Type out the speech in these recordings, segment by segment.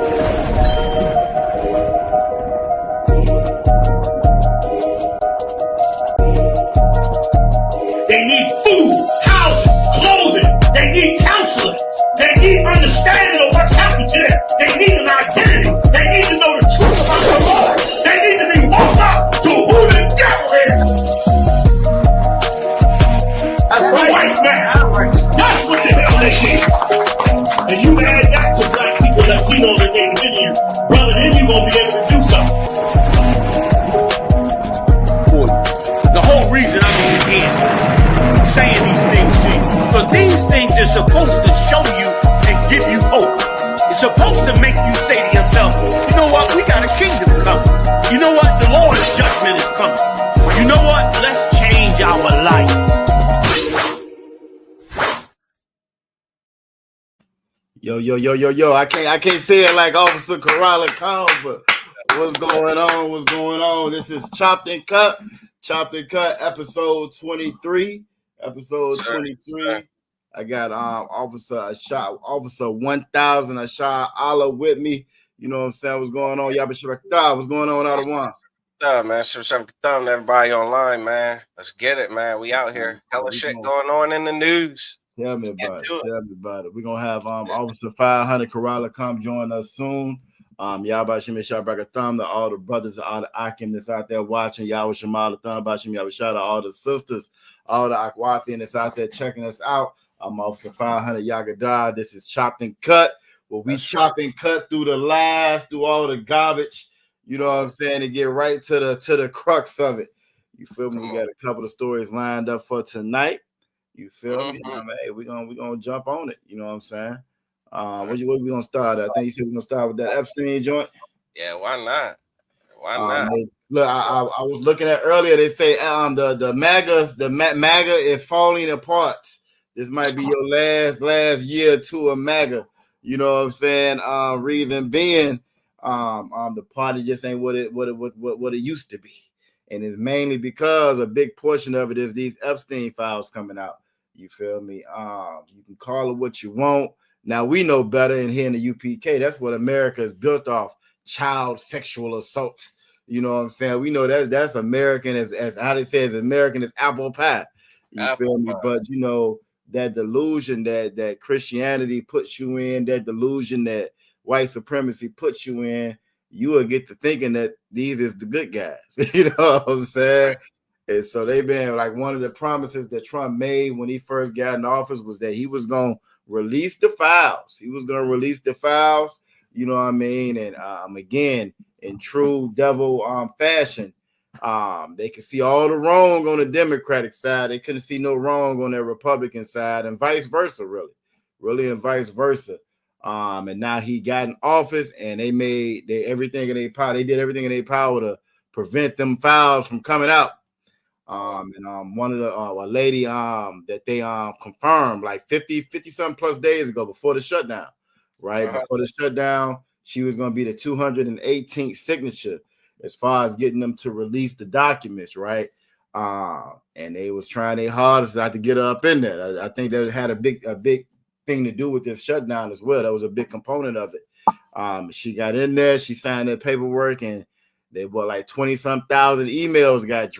They need food, housing, clothing. They need counseling. They need understanding of what's happened to them. They need an identity. They need to know the truth about the Lord. They need to be woke up to who the devil is. That's right, white man. That's what the hell they need. And you add that to black people, Latinos, and Native Indians, brother, then you gonna be able to do something. The whole reason I'm here saying these things to you, because these things are supposed to show you and give you hope. It's supposed to make you say to yourself, you know what, we got a kingdom coming. You know what, the Lord's judgment is coming. You know what, let's change our life. Yo. I can't say it like Officer Corrala Khan, but what's going on? This is Chopped and Cut, episode 23. I got Officer 1000 Ashar Allah with me. You know what I'm saying? What's going on? Yabashiraka, what's going on out of one? Man, thumb everybody online, man. Let's get it, man. We out here. Hella shit going on in the news. Tell me about it. We're gonna have Officer 500 Corrala come join us soon. Yabashim Shabaka Thumb to all the brothers, all the Akim that's out there watching. Yabashim Thumb, Bashim Yabashada, all the sisters, all the Akwathi that's out there checking us out. I'm Officer 500 Yagada. This is Chopped and Cut. Where we chop and cut through the lies, through all the garbage. You know what I'm saying? To get right to the crux of it. You feel me? We got a couple of stories lined up for tonight. You feel me? Hey, we're gonna jump on it. You know what I'm saying? What we gonna start at? I think you said we're gonna start with that Epstein joint. Yeah, why not? Look, I was looking at earlier. They say the MAGA is falling apart. This might be your last year or two of MAGA. You know what I'm saying? Reason being, the party just ain't what it used to be, and it's mainly because a big portion of it is these Epstein files coming out. You feel me? You can call it what you want. Now we know better, and here in the UPK, that's what America is built off: child sexual assault. You know what I'm saying? We know that's American as how they say, as American as apple pie. You feel me? But you know that delusion that Christianity puts you in, that delusion that white supremacy puts you in, you will get to thinking that these is the good guys. You know what I'm saying? And so they've been like, one of the promises that Trump made when he first got in office was that he was going to release the files. You know what I mean? And again, in true devil fashion, they could see all the wrong on the Democratic side. They couldn't see no wrong on their Republican side, and vice versa, really, and vice versa. And now he got in office, and they did everything in their power to prevent them files from coming out. And one of the a lady that they confirmed like 50 something plus days ago, before the shutdown, right? Before the shutdown, she was going to be the 218th signature as far as getting them to release the documents, right? And they was trying their hardest not to get her up in there. I think that had a big thing to do with this shutdown as well. That was a big component of it. She got in there, she signed that paperwork, and they were like 20-some thousand emails got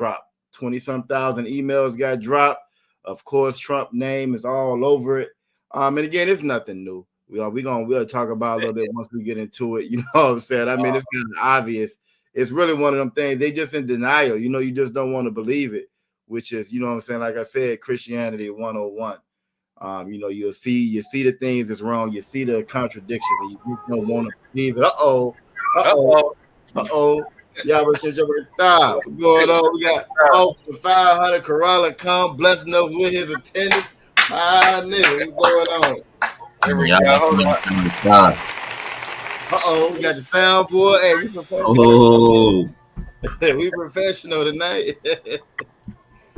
dropped. Of course, Trump's name is all over it. And again, it's nothing new. We'll talk about a little bit once we get into it. You know what I'm saying? I mean, it's kind of obvious. It's really one of them things. They just in denial. You know, you just don't want to believe it, which is, you know what I'm saying? Like I said, Christianity 101. You know, you see the things that's wrong. You see the contradictions, and you just don't want to believe it. Uh-oh. Yeah, what's going on? We got Officer 500 Corrala come blessing us with his attendance. Nigga, what's going on? Here we go. We got the soundboard. Hey, we professional. We professional tonight.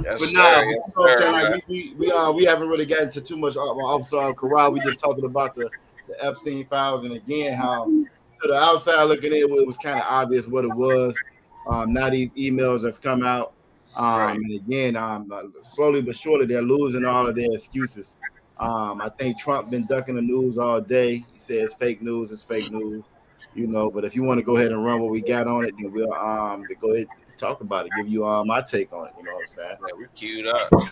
Yes, But nah, you know what I'm saying? Like we haven't really gotten to too much Officer Corral. We just talking about the Epstein files, and again, how to the outside looking in, it was kind of obvious what it was. Now these emails have come out, and again, slowly but surely, they're losing all of their excuses. I think Trump been ducking the news all day. He says fake news is fake news. you know. But if you want to go ahead and run what we got on it, then we'll go ahead and talk about it. Give you my take on it. You know what I'm saying? Yeah, we queued up. You know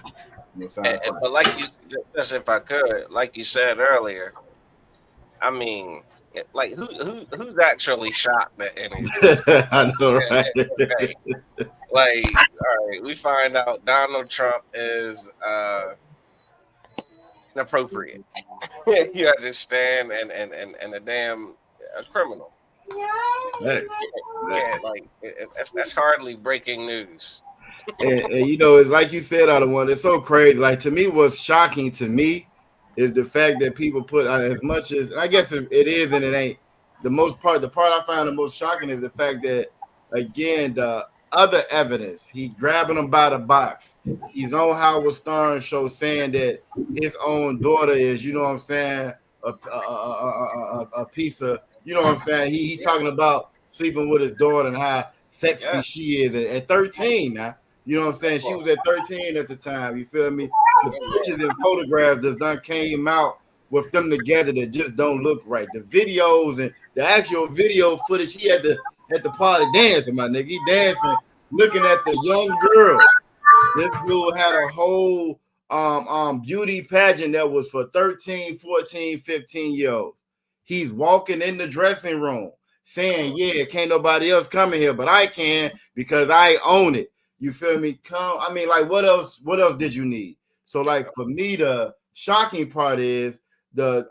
what I'm saying? But like you, just if I could, like you said earlier, I mean, like who's actually shocked at any of this? I know, right? Okay. Like, all right, we find out Donald Trump is inappropriate. You understand, and a damn a criminal. Hey, Yeah, like that's hardly breaking news. and you know, it's like you said, other one. It's so crazy. Like to me, what's shocking to me is the fact that people put as much as, and I guess it is and it ain't. The most part, the part I find the most shocking is the fact that again the other evidence. He grabbing him by the box. He's on Howard Stern show saying that his own daughter is, you know what I'm saying, a piece of, you know what I'm saying. He talking about sleeping with his daughter and how sexy Yeah. she is at 13 now. You know what I'm saying? She was at 13 at the time. You feel me? The pictures and photographs that done came out with them together that just don't look right. The videos and the actual video footage, he had the party dancing, my nigga. He dancing, looking at the young girl. This dude had a whole beauty pageant that was for 13, 14, 15-year-olds. He's walking in the dressing room saying, yeah, can't nobody else come in here, but I can because I own it. You feel me? I mean, like, what else did you need? So, like, for me, the shocking part is the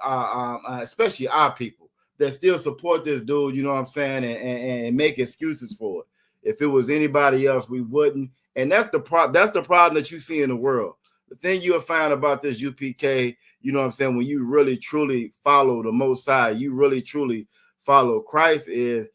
especially our people that still support this dude, you know what I'm saying, and make excuses for it. If it was anybody else, we wouldn't. And that's the problem that you see in the world. The thing you'll find about this UPK, you know what I'm saying, when you really truly follow the Most High, you really truly follow Christ, is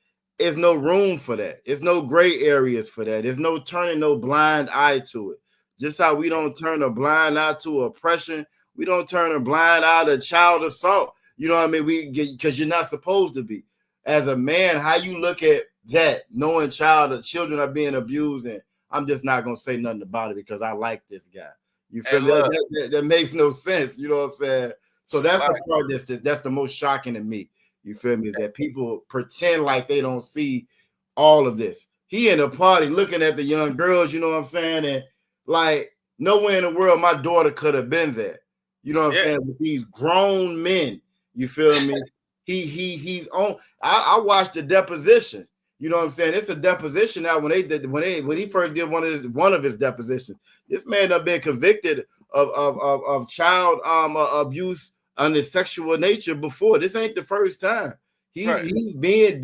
no room for that. It's no gray areas for that. There's no turning no blind eye to it. Just how we don't turn a blind eye to oppression, we don't turn a blind eye to child assault. You know what I mean? We get, because you're not supposed to be. As a man, how you look at that, knowing children are being abused, and I'm just not gonna say nothing about it because I like this guy. You feel me? That makes no sense. You know what I'm saying? So that's the part that's the most shocking to me. You feel me? Is that people pretend like they don't see all of this. He in a party looking at the young girls, you know what I'm saying? And like nowhere in the world my daughter could have been there. You know what I'm saying? With these grown men, you feel me? He's on. I watched the deposition. You know what I'm saying? It's a deposition now. When he first did one of his depositions, this man have been convicted of child abuse under sexual nature before. This ain't the first time. He's being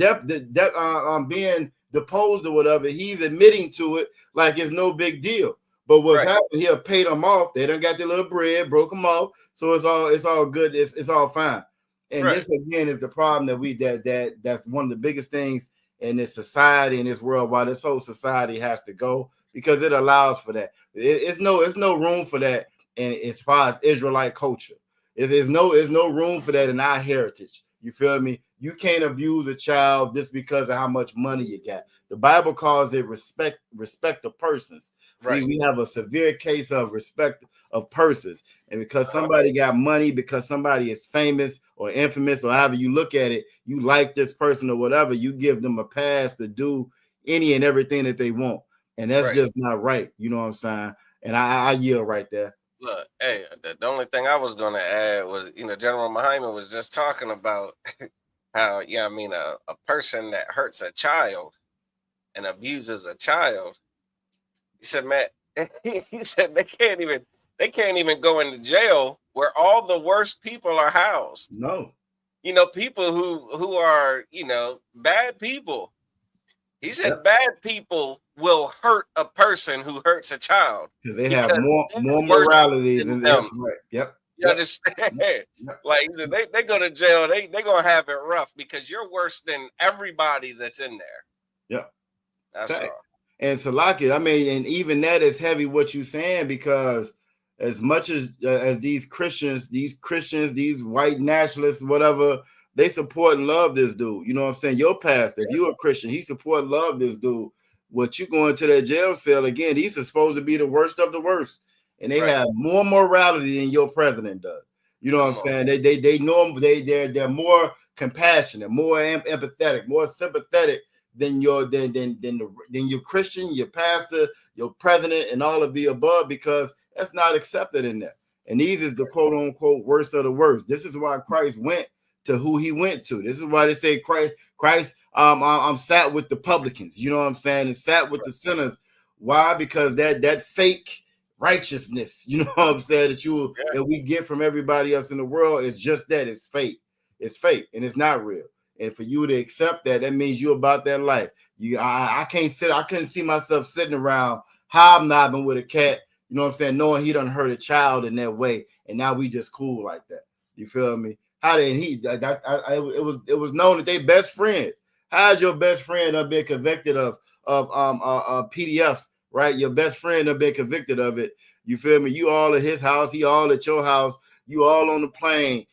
being deposed or whatever. He's admitting to it like it's no big deal. But what's happened here? Paid them off. They done got their little bread, broke them off. So it's all good. It's all fine. And this again is the problem that's one of the biggest things in this society, in this world, why this whole society has to go, because it allows for that. It's no room for that. And as far as Israelite culture, there's no room for that in our heritage. You feel me? You can't abuse a child just because of how much money you got. The Bible calls it respect of persons. Right. We have a severe case of respect of persons. And because somebody got money, because somebody is famous or infamous, or however you look at it, you like this person or whatever, you give them a pass to do any and everything that they want. And that's just not right. You know what I'm saying? And I yield right there. Look, hey, the only thing I was going to add was, General Muhammad was just talking about how, a person that hurts a child and abuses a child, he said, man, he said they can't even go into jail where all the worst people are housed. No. People who are, bad people. He said bad people will hurt a person who hurts a child. They have more morality than them. Right. Yep. You understand? Yep. Like they go to jail, they're gonna have it rough because you're worse than everybody that's in there. Yep. That's all. And Salaki, I mean, and even that is heavy what you're saying, because as much as these Christians, these white nationalists, whatever, they support and love this dude. You know what I'm saying? Your pastor, if you're a Christian, he support and love this dude. What you go into that jail cell again, he's supposed to be the worst of the worst. And they have more morality than your president does. You know what I'm saying? They're more compassionate, more empathetic, more sympathetic than your Christian, your pastor, your president, and all of the above, because that's not accepted in there. And these is the quote unquote worst of the worst. This is why Christ went to who he went to. This is why they say Christ I'm sat with the publicans, you know what I'm saying, and sat with the sinners. Why? Because that fake righteousness, you know what I'm saying, that we get from everybody else in the world, is just that. It's fake. It's fake and it's not real. And for you to accept that, that means you're about that life. I couldn't see myself sitting around hobnobbing with a cat, you know what I'm saying, knowing he done hurt a child in that way, and now we just cool like that. You feel me? How did it was known that they best friends. How's your best friend have been convicted of PDF, right? Your best friend have been convicted of it. You feel me? You all at his house, he all at your house, you all on the plane.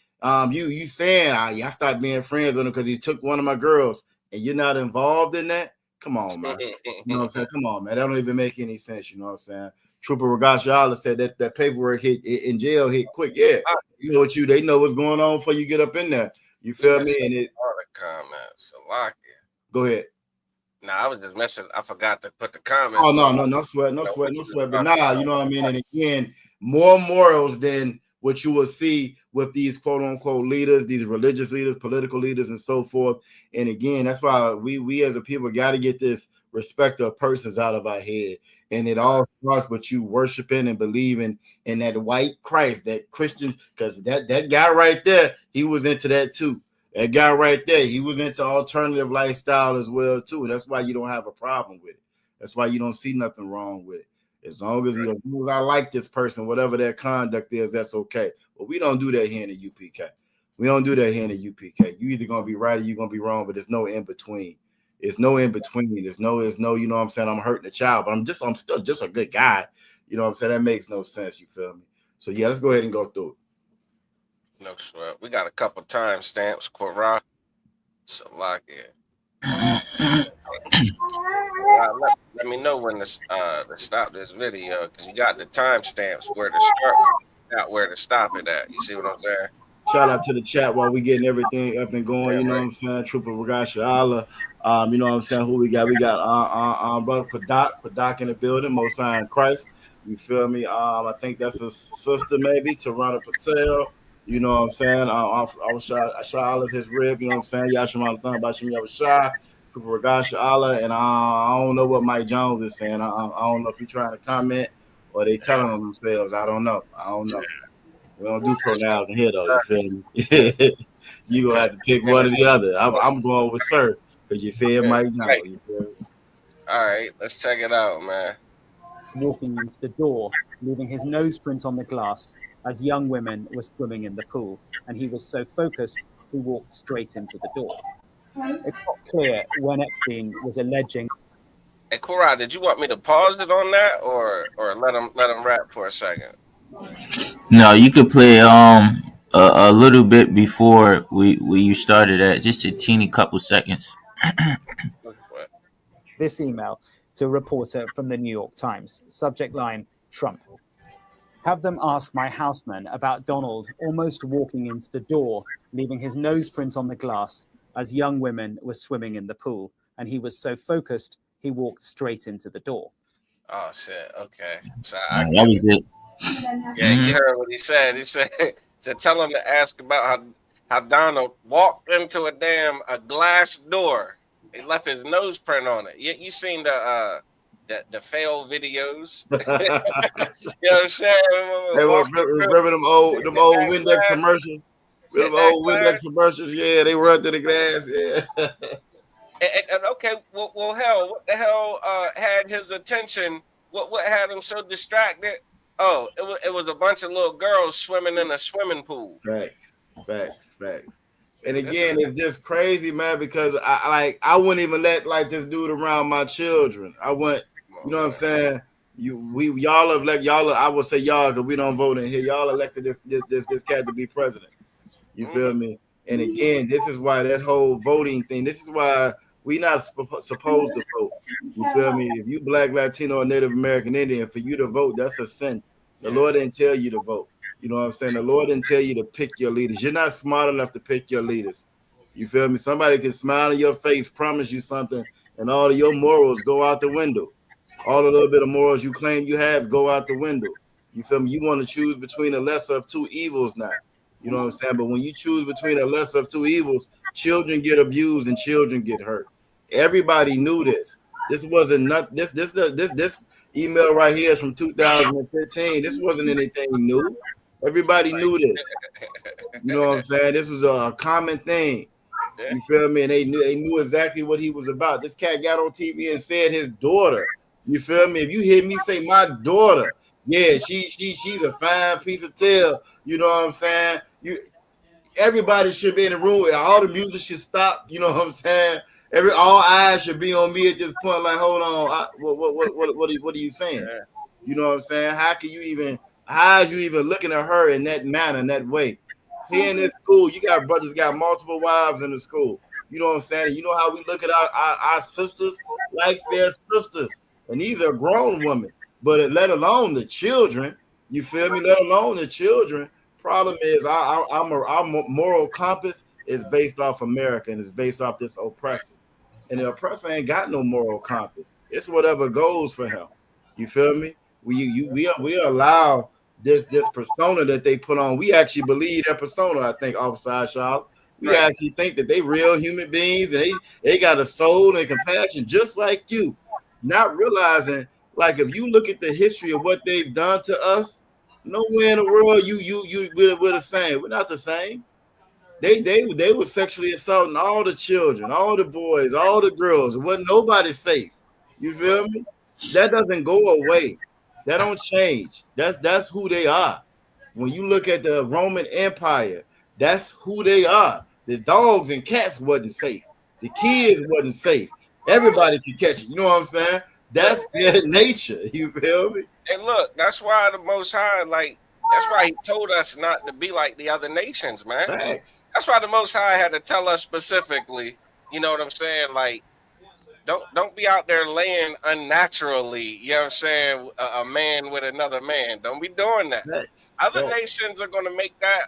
You saying I stopped being friends with him because he took one of my girls, and you're not involved in that? Come on, man. You know what I'm saying? Come on, man. That don't even make any sense. You know what I'm saying? Trooper Regashala said that paperwork hit in jail hit quick. Yeah, you know they know what's going on before you get up in there. You feel me? And it all the comments. Go ahead. No, I was just messing. I forgot to put the comments. Oh no sweat. But nah, you know what I mean. And again, more morals than what you will see with these quote unquote leaders, these religious leaders, political leaders, and so forth. And again, that's why we as a people got to get this respect of persons out of our head. And it all starts with you worshiping and believing in that white Christ, that Christians, because that guy right there, he was into that too. That guy right there, he was into alternative lifestyle as well too. And that's why you don't have a problem with it. That's why you don't see nothing wrong with it. As long as I like this person, whatever their conduct is, that's okay. But we don't do that here in the UPK. We don't do that here in the UPK. You either gonna be right or you're gonna be wrong, but there's no in between. It's no in between. There's no, you know what I'm saying, I'm hurting a child, but I'm still just a good guy. You know what I'm saying? That makes no sense. You feel me? So yeah, let's go ahead and go through it. No sweat. We got a couple time stamps, Quora. Let me know when to stop this video, because you got the timestamps where to start, not where to stop it at. You see what I'm saying? Shout out to the chat while we getting everything up and going. You know what I'm saying? Trooper Regashala. You know what I'm saying? Who we got? We got brother Padak in the building. Most High in Christ. You feel me? I think that's a sister maybe, Tarana Patel. You know what I'm saying? I was shy his rib. You know what I'm saying? Yashima Thun Bashim Yavashai. Trooper Regashala, and I don't know what Mike Jones is saying. I don't know if he's trying to comment or they telling them themselves. I don't know. We don't do pronouns in here, though. You feel me? You gonna have to pick one or the other. I'm going with sir because you said Mike Jones. You feel me? All right, let's check it out, man. Walking into the door, leaving his nose print on the glass as young women were swimming in the pool, and he was so focused he walked straight into the door. It's not clear when Epstein was alleging. Hey, Quora, did you want me to pause it on that, or let him rap for a second? No, you could play a little bit before you started at, just a teeny couple seconds. This email to a reporter from the New York Times. Subject line: Trump. Have them ask my houseman about Donald almost walking into the door, leaving his nose print on the glass as young women were swimming in the pool, and he was so focused he walked straight into the door. Oh shit! Okay, so that was it. Yeah, you heard what he said. He said, tell him to ask about how Donald walked into a glass door. He left his nose print on it. You seen the fail videos? You know what I'm saying? Hey, remember them old Windex commercials? Them old Windex commercials, yeah, they run through the glass, yeah. And okay, well, hell, what the hell had his attention? What had him so distracted? Oh, it was a bunch of little girls swimming in a swimming pool. Facts. And again, it's just crazy, man, because I wouldn't even let this dude around my children. I wouldn't, you know what I'm saying? Y'all I would say y'all because we don't vote in here. Y'all elected this cat to be president. You feel me? And again, this is why that whole voting thing. This is why we not supposed to vote. You feel me? If you Black, Latino, or Native American Indian, for you to vote, that's a sin. The Lord didn't tell you to vote. You know what I'm saying? The Lord didn't tell you to pick your leaders. You're not smart enough to pick your leaders. You feel me? Somebody can smile in your face, promise you something, and all of your morals go out the window. All the little bit of morals you claim you have go out the window. You feel me? You want to choose between the lesser of two evils now. You know what I'm saying? But when you choose between the lesser of two evils, children get abused and children get hurt. Everybody knew this. This wasn't not this email right here is from 2015. This wasn't anything new. Everybody knew this. You know what I'm saying? This was a common thing. You feel me? And they knew exactly what he was about. This cat got on TV and said his daughter. You feel me? If you hear me say my daughter, yeah, she's a fine piece of tail. You know what I'm saying? Everybody should be in the room. All the music should stop. You know what I'm saying? All eyes should be on me at this point. Like, hold on, what are you saying? You know what I'm saying? How is you even looking at her in that manner, in that way? Here in this school, you got brothers got multiple wives in the school. You know what I'm saying? You know how we look at our sisters like they're sisters, and these are grown women. But let alone the children, you feel me? Let alone the children. Problem is, our moral compass is based off America and it's based off this oppressor. And the oppressor ain't got no moral compass. It's whatever goes for him. You feel me? We allow this persona that they put on. We actually believe that persona. I think, Officer Charlotte. We actually think that they real human beings and they got a soul and compassion just like you. Not realizing, like, if you look at the history of what they've done to us, nowhere in the world we're the same. We're not the same. They were sexually assaulting all the children, all the boys, all the girls. Wasn't nobody safe. You feel me? That doesn't go away. That don't change. That's who they are. When you look at the Roman Empire, that's who they are. The dogs and cats wasn't safe. The kids wasn't safe. Everybody could catch it. You know what I'm saying? That's their nature. You feel me? And look, that's why the Most High, that's why he told us not to be like the other nations, man. Facts. That's why the Most High had to tell us specifically, you know what I'm saying? Like, don't be out there laying unnaturally, you know what I'm saying, a man with another man. Don't be doing that. Facts. Other nations are going to make that,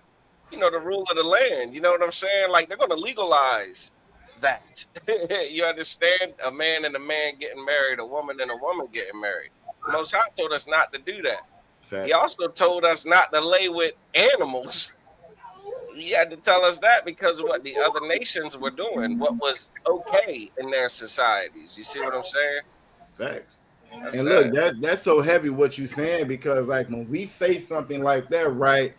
the rule of the land. You know what I'm saying? Like, they're going to legalize that. You understand? A man and a man getting married, a woman and a woman getting married. The Most High told us not to do that. Facts. He also told us not to lay with animals. He had to tell us that because of what the other nations were doing, what was okay in their societies. You see what I'm saying? Facts. And look, that's so heavy what you're saying, because like when we say something like that, right,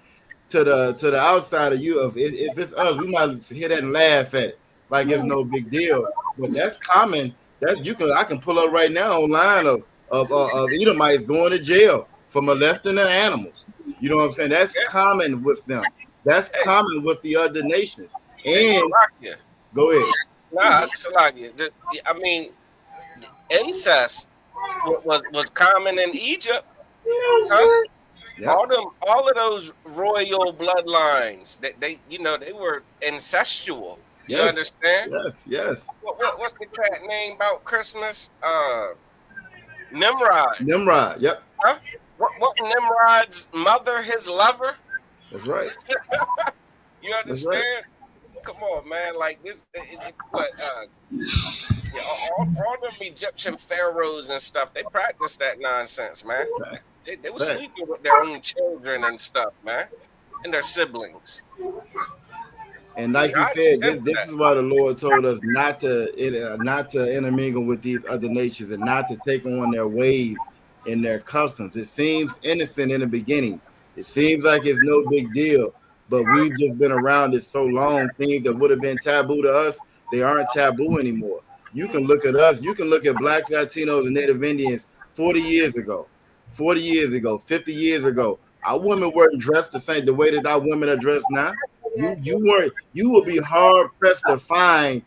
to the outside of you, if it's us, we might hear that and laugh at it like it's no big deal. But that's common. I can pull up right now online of Edomites going to jail for molesting their animals. You know what I'm saying? That's common with them. That's common with the other nations. And go ahead. Nah, I mean, incest was common in Egypt. Huh? Yep. All of those royal bloodlines that they were incestual. You understand? Yes. What's the cat name about Christmas? Nimrod. Yep. Huh? What Nimrod's mother, his lover? That's right. You understand? Right. Come on, man. Like this, all them Egyptian pharaohs and stuff, they practiced that nonsense, man. They were sleeping with their own children and stuff, man, and their siblings. And like you said, this is why the Lord told us not to intermingle with these other nations and not to take on their ways and their customs. It seems innocent in the beginning. It seems like it's no big deal, but we've just been around it so long. Things that would have been taboo to us, they aren't taboo anymore. You can look at us. You can look at Blacks, Latinos, and Native Indians 40 years ago, 50 years ago. Our women weren't dressed the way that our women are dressed now. You weren't. You will be hard pressed to find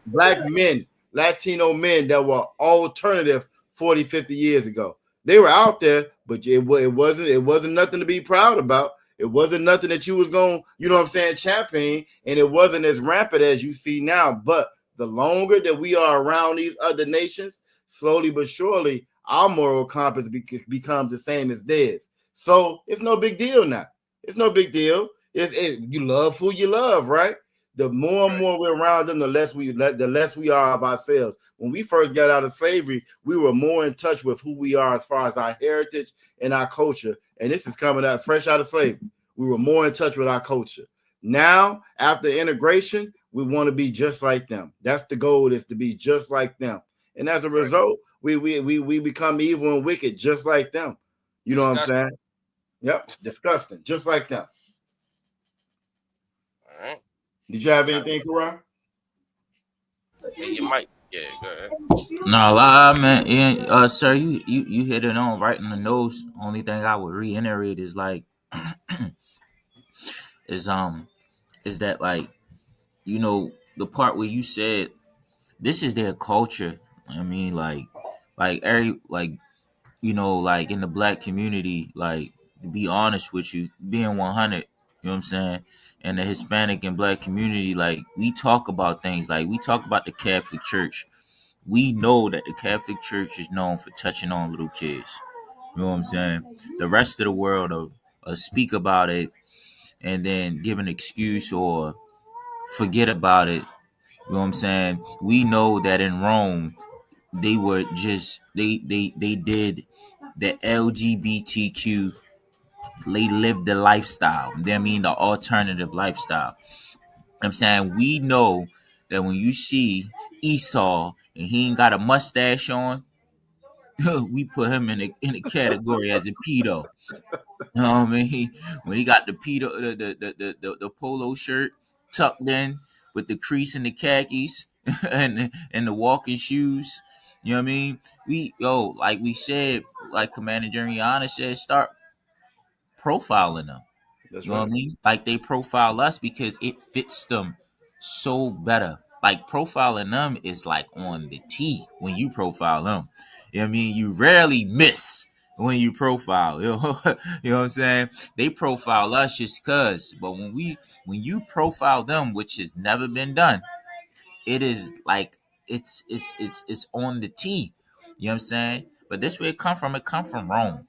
black men, Latino men that were alternative 40, 50 years ago. They were out there, but it wasn't nothing to be proud about. It wasn't nothing that you was going, champion, and it wasn't as rampant as you see now. But the longer that we are around these other nations, slowly but surely, our moral compass becomes the same as theirs. So it's no big deal now. It's no big deal. You love who you love, right? The more and more we're around them, the less we are of ourselves. When we first got out of slavery, we were more in touch with who we are as far as our heritage and our culture. And this is coming out fresh out of slavery. We were more in touch with our culture. Now, after integration, we want to be just like them. That's the goal, is to be just like them. And as a result, we become evil and wicked just like them. You know what I'm saying? Yep, disgusting, just like them. All right. Did you have anything, Karan? Hey, you might. Yeah, go ahead. No, man, sir, you hit it on right in the nose. Only thing I would reiterate is like, is is that like, the part where you said this is their culture. I mean, like every like like in the black community, like to be honest with you, being 100, you know what I'm saying, and the Hispanic and black community, like we talk about things, like we talk about the Catholic Church. We know that the Catholic Church is known for touching on little kids. You know what I'm saying? The rest of the world will speak about it and then give an excuse or forget about it. You know what I'm saying? We know that in Rome, they were just they did the LGBTQ. They lived the lifestyle. I mean the alternative lifestyle. I'm saying we know that when you see Esau and he ain't got a mustache on, we put him in a category as a pedo. You know what I mean? When he got the pedo, the polo shirt tucked in with the crease in the khakis and the walking shoes. You know what I mean? Like we said, like Commander Jeriana said, start profiling them. That's You know what I right. mean? Like they profile us because it fits them so better. Like profiling them is like on the T when you profile them. You know what I mean? You rarely miss when you profile. You know, you know what I'm saying? They profile us just cause. But when you profile them, which has never been done, it is like it's on the T. You know what I'm saying? But this way it come from Rome.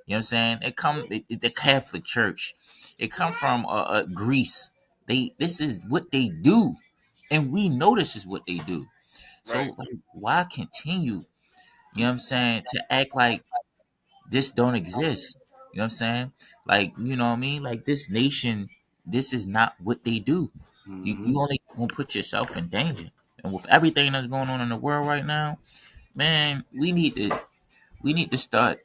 You know what I'm saying? The Catholic Church. It come from Greece. This is what they do, and we know this is what they do. So Right. like, why continue? You know what I'm saying? To act like this don't exist. You know what I'm saying? Like you know what I mean? Like this nation, this is not what they do. You only gonna put yourself in danger. And with everything that's going on in the world right now, man, we need to start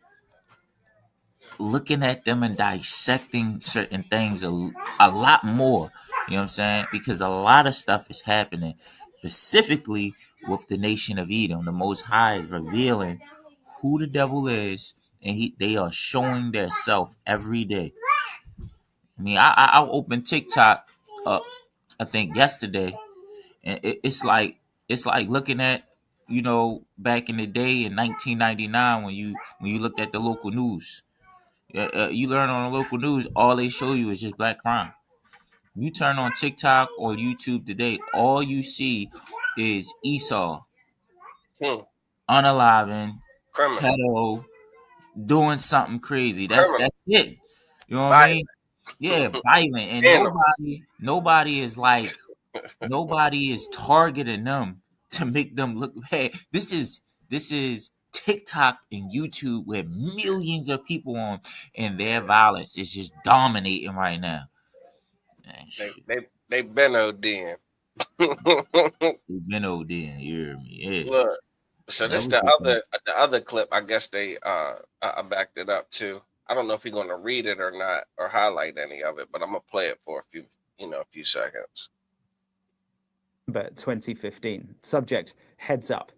looking at them and dissecting certain things a lot more. You know what I'm saying? Because a lot of stuff is happening, specifically with the nation of Edom. The Most High is revealing who the devil is, and they are showing their self every day. I mean, I opened TikTok up, I think yesterday, and it's like looking at back in the day in 1999 when you looked at the local news. You learn on the local news, all they show you is just black crime. You turn on TikTok or YouTube today, all you see is Esau, Hmm. unaliving, Criminal. pedo, doing something crazy. That's Criminal. that's it. You know what I Violent. mean? Yeah, violent, and Animals. nobody is targeting them to make them look bad. This is TikTok and YouTube where millions of people on, and their violence is just dominating right now. Man, They shit, they they been ODing. we've been over there. You hear me? Yeah, Look. So that this was the thing. the other clip. I guess they I backed it up too. I don't know if you're gonna read it or not or highlight any of it, but I'm gonna play it for a few seconds. 2015. Subject, heads up.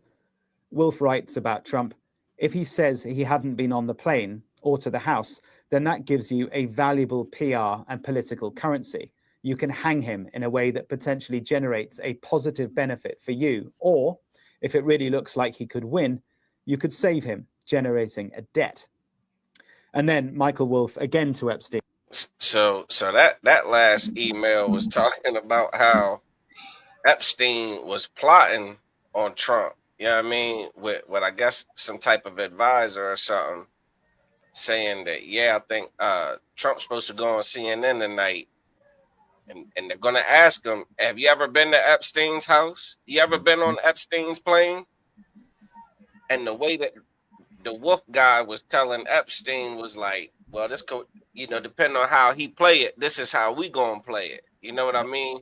Wolf writes about Trump, if he says he hadn't been on the plane or to the House, then that gives you a valuable PR and political currency. You can hang him in a way that potentially generates a positive benefit for you. Or, if it really looks like he could win, you could save him, generating a debt. And then Michael Wolff again to Epstein. So that last email was talking about how Epstein was plotting on Trump. You know what I mean? With I guess some type of advisor or something saying that, yeah, I think Trump's supposed to go on CNN tonight and they're gonna ask him, "Have you ever been to Epstein's house? You ever been on Epstein's plane?" And the way that the Wolf guy was telling Epstein was like, "Well, depending on how he play it, this is how we gonna play it." You know what I mean?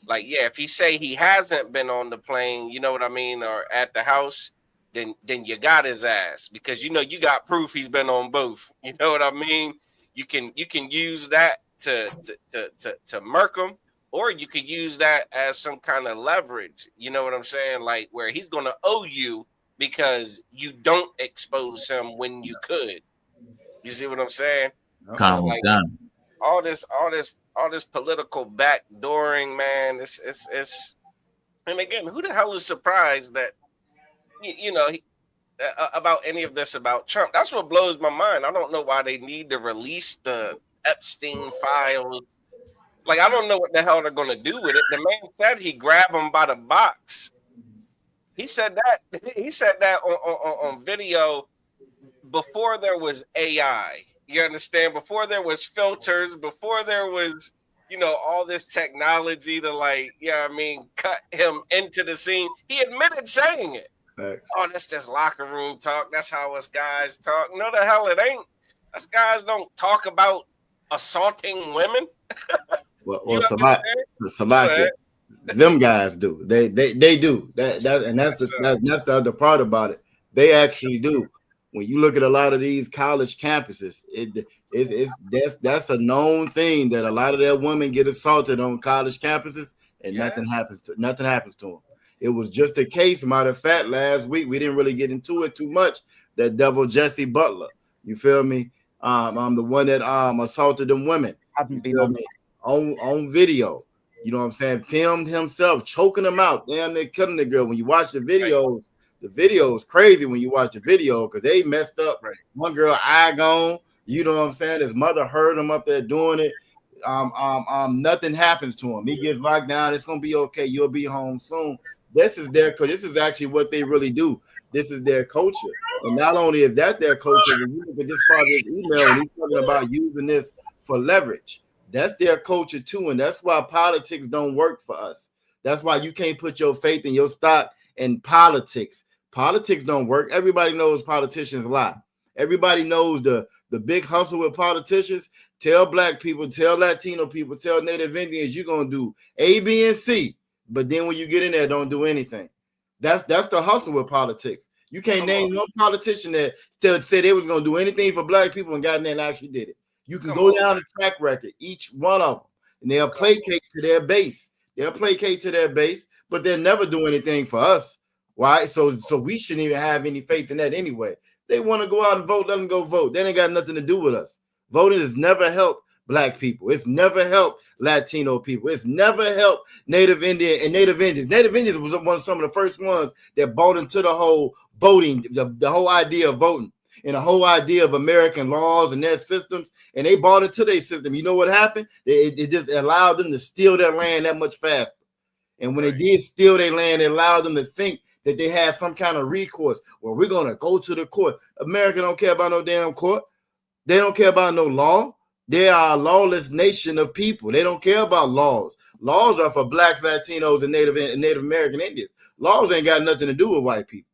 Like, yeah, if he say he hasn't been on the plane, you know what I mean, or at the house, then you got his ass, because you got proof he's been on both. You know what I mean? You can use that to murk him, or you could use that as some kind of leverage. You know what I'm saying? Like, where he's gonna owe you because you don't expose him when you could. You see what I'm saying? So Calm like down. all this political backdooring, man. It's and again, who the hell is surprised that about any of this about Trump? That's what blows my mind. I don't know why they need to release the Epstein files. Like, I don't know what the hell they're gonna do with it. The man said he grabbed him by the box. He said that. He said that on video before there was AI. You understand? Before there was filters, before there was, all this technology to, like, cut him into the scene. He admitted saying it. Facts. Oh, that's just locker room talk. That's how us guys talk. No, the hell it ain't. Us guys don't talk about assaulting women. Well, Salaki, them guys do. They do that, and that's the other part about it. They actually do. When you look at a lot of these college campuses, that's a known thing that a lot of their women get assaulted on college campuses, and nothing happens to them. It was just a case. Matter of fact, last week we didn't really get into it too much. That devil Jesse Butler, you feel me? I'm the one that assaulted them women. Haven't been on video. You know what I'm saying? Filmed himself choking them out. Damn, they're killing the girl. When you watch the videos, the video is crazy when you watch the video because they messed up. Right. One girl eye gone. You know what I'm saying? His mother heard him up there doing it. Nothing happens to him. He gets locked down. It's gonna be okay. You'll be home soon. This is actually what they really do. This is their culture. And not only is that their culture, when you look at this part of his email, and he's talking about using this for leverage. That's their culture too, and that's why politics don't work for us. That's why you can't put your faith and your stock in politics. Politics don't work. Everybody knows politicians lie. Everybody knows the big hustle with politicians. Tell black people, tell Latino people, tell Native Indians you're gonna do A, B, and C. But then when you get in there, don't do anything. That's the hustle with politics. You can't name no politician that said they was gonna do anything for black people and got in there and actually did it. You can go down the track record, each one of them, and they'll placate to their base. But they'll never do anything for us. Why? So we shouldn't even have any faith in that anyway. They want to go out and vote, let them go vote. That ain't got nothing to do with us. Voting has never helped black people. It's never helped Latino people. It's never helped Native Indian and Native Indians. Native Indians was some of the first ones that bought into the whole voting, the whole idea of voting. And the whole idea of American laws and their systems, and they bought into their system. You know what happened? It just allowed them to steal their land that much faster. And when they did steal their land, it allowed them to think that they had some kind of recourse. Well, we're going to go to the court. America don't care about no damn court. They don't care about no law. They are a lawless nation of people. They don't care about laws. Laws are for blacks, Latinos, and Native American Indians. Laws ain't got nothing to do with white people.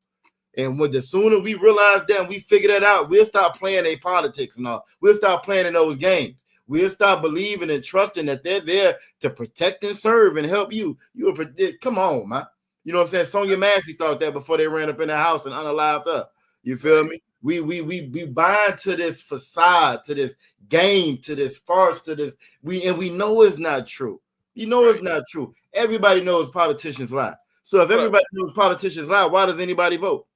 And when the sooner we realize that, we figure that out, we'll stop playing their politics and all. We'll stop playing in those games. We'll stop believing and trusting that they're there to protect and serve and help you. You'll predict. Come on, man. You know what I'm saying? Sonia Massey thought that before they ran up in the house and unalived her. You feel me? We bind to this facade, to this game, to this farce, to this. We know it's not true. You know it's not true. Everybody knows politicians lie. So if everybody knows politicians lie, why does anybody vote?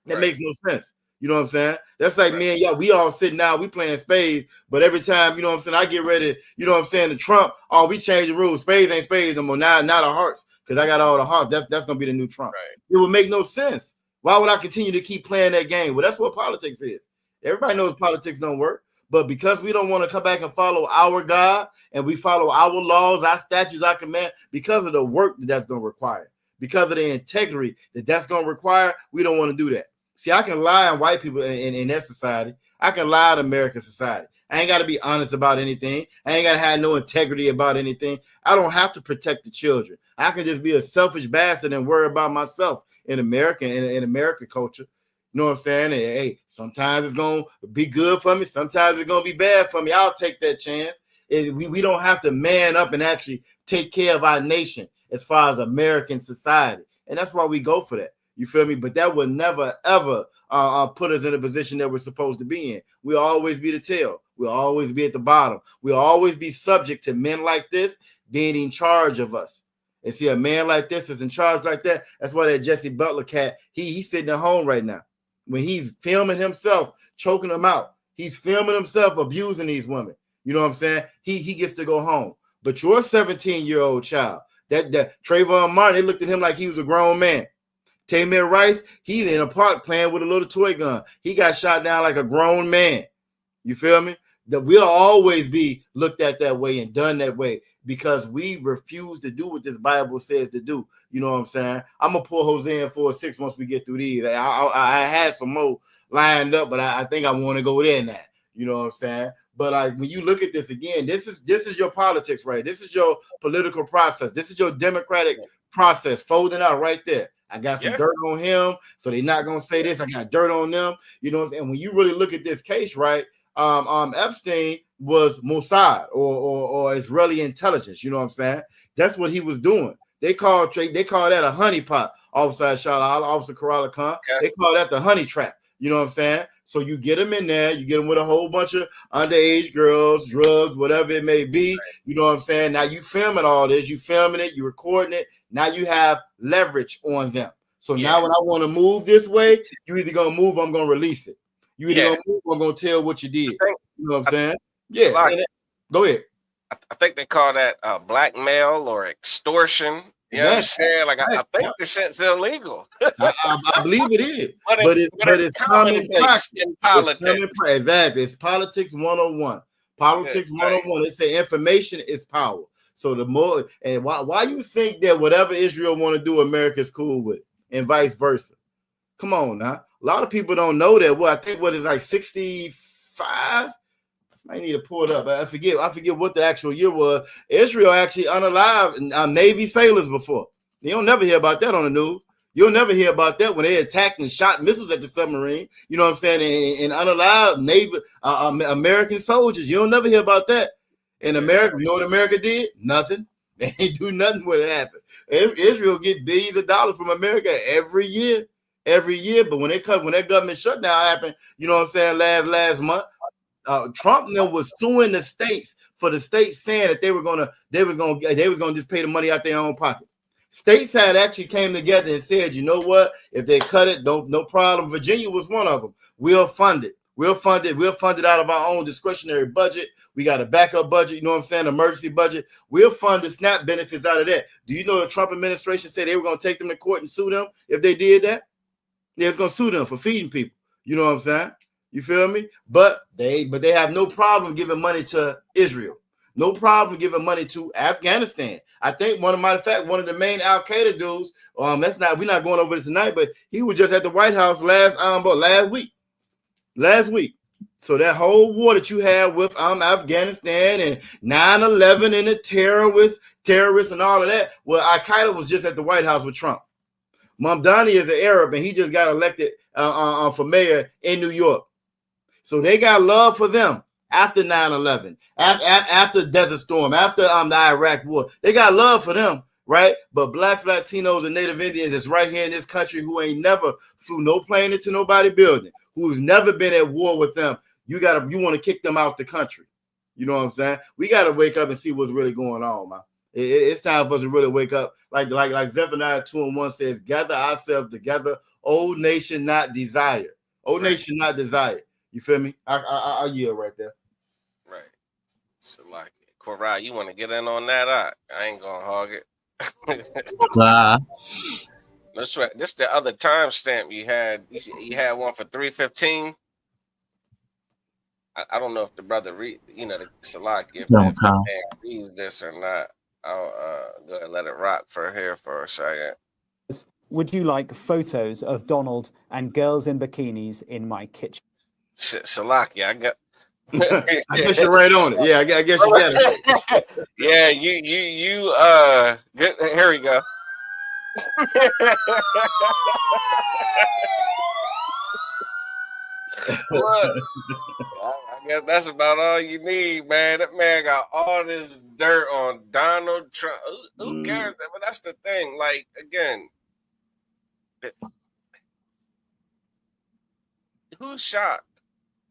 That makes no sense. You know what I'm saying? That's like me and y'all. We all sitting down, we playing spades, but every time, you know what I'm saying, I get ready, you know what I'm saying, to Trump, we change the rules. Spades ain't spades no more. Now, not the hearts, because I got all the hearts. That's gonna be the new Trump. It would make no sense. Why would I continue to keep playing that game? Well, that's what politics is. Everybody knows politics don't work, but because we don't want to come back and follow our God and we follow our laws, our statutes, our command, because of the work that's gonna require, because of the integrity that's gonna require, we don't want to do that. See, I can lie on white people in their society. I can lie in American society. I ain't got to be honest about anything. I ain't got to have no integrity about anything. I don't have to protect the children. I can just be a selfish bastard and worry about myself in America, in American culture. You know what I'm saying? And, hey, sometimes it's going to be good for me. Sometimes it's going to be bad for me. I'll take that chance. We don't have to man up and actually take care of our nation as far as American society. And that's why we go for that. You feel me? But that would never, ever put us in a position that we're supposed to be in. We'll always be the tail. We'll always be at the bottom. We'll always be subject to men like this being in charge of us. And see, a man like this is in charge like that. That's why that Jesse Butler cat, he's sitting at home right now. When he's filming himself, choking them out, he's filming himself abusing these women. You know what I'm saying? He gets to go home. But your 17-year-old child, that Trayvon Martin, they looked at him like he was a grown man. Tamir Rice, he's in a park playing with a little toy gun. He got shot down like a grown man. You feel me? That we'll always be looked at that way and done that way because we refuse to do what this Bible says to do. You know what I'm saying? I'm going to pull Jose in for 6 once we get through these. I had some more lined up, but I think I want to go there now. You know what I'm saying? But when you look at this again, this is your politics, right? This is your political process. This is your democratic process folding out right there. I got some dirt on him, so they're not gonna say this. I got dirt on them, you know. And when you really look at this case, right? Epstein was Mossad or Israeli intelligence. You know what I'm saying? That's what he was doing. They call that a honeypot. Officer Shala, Officer Karala Khan. Okay. They call that the honey trap. You know what I'm saying? So you get them in there, you get them with a whole bunch of underage girls, drugs, whatever it may be. You know what I'm saying? Now you filming all this, you filming it, you recording it. Now you have leverage on them. So now when I want to move this way, you either gonna move or I'm gonna release it. You either gonna move or I'm gonna tell what you did. You know what I'm saying? Yeah. Like, go ahead. I think they call that blackmail or extortion. You know what I'm saying? Like I think the shit's illegal. I believe it is, but it's common practice in politics. Exactly, it's politics 101. Politics 101. They say information is power. So the more and why you think that whatever Israel want to do, America's cool with it, and vice versa? Come on now. A lot of people don't know that. Well, I think what is like 65. I need to pull it up. I forget what the actual year was. Israel actually unalived Navy sailors before. You don't never hear about that on the news. You'll never hear about that when they attacked and shot missiles at the submarine. You know what I'm saying? And unalived Navy American soldiers. You don't never hear about that in America. You know what America did? Nothing. They ain't do nothing when it happened. Israel get billions of dollars from America every year. But when that government shutdown happened, you know what I'm saying? Last month. Trump was suing the states for the states saying that they was gonna just pay the money out their own pocket. States had actually came together and said, you know what? If they cut it, no problem. Virginia was one of them. We'll fund it. We'll fund it out of our own discretionary budget. We got a backup budget. You know what I'm saying? Emergency budget. We'll fund the SNAP benefits out of that. Do you know the Trump administration said they were gonna take them to court and sue them if they did that? They was gonna sue them for feeding people. You know what I'm saying? You feel me? But they have no problem giving money to Israel. No problem giving money to Afghanistan. I think one of the main Al Qaeda dudes. We're not going over it tonight, but he was just at the White House last week. So that whole war that you had with Afghanistan and 9/11 and the terrorists and all of that. Well, Al Qaeda was just at the White House with Trump. Mamdani is an Arab and he just got elected for mayor in New York. So they got love for them after 9/11, after Desert Storm, after the Iraq War. They got love for them, right? But blacks, Latinos, and Native Indians is right here in this country who ain't never flew no plane into nobody building, who's never been at war with them. You want to kick them out the country. You know what I'm saying? We got to wake up and see what's really going on, man. It's time for us to really wake up. Like Zephaniah 2:1 says, gather ourselves together, old nation not desire. Old nation not desire. You feel me? I yield right there. Right. So like, Korai, you want to get in on that? I ain't gonna hog it. That's right. This the other timestamp you had. You had one for 3:15. I don't know if the brother read. The Salak if reads this or not. I'll go ahead and let it rock for here for a second. Would you like photos of Donald and girls in bikinis in my kitchen? Shit, Salaki, I guess you're right on it. Yeah, I guess you got it. Yeah, you good. Here we go. Look, I guess that's about all you need, man. That man got all this dirt on Donald Trump. Who cares? But that's the thing. Like, again, who's shocked?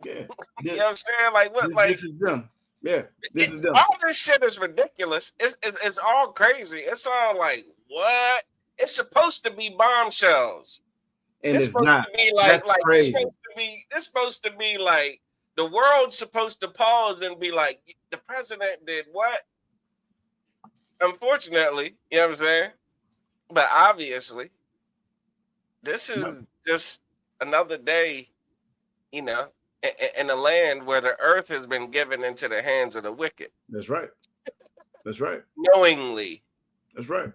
Yeah. You know what I'm saying? Like, what? This is them. Yeah, this is them. All this shit is ridiculous. It's all crazy. It's all like, what? It's supposed to be bombshells. And It's it's supposed not. to be That's crazy. it's supposed to be like the world's supposed to pause and be like, the president did what? Unfortunately, you know what I'm saying? But obviously, this is just another day, you know, in a land where the earth has been given into the hands of the wicked. That's right. That's right. Knowingly. That's right.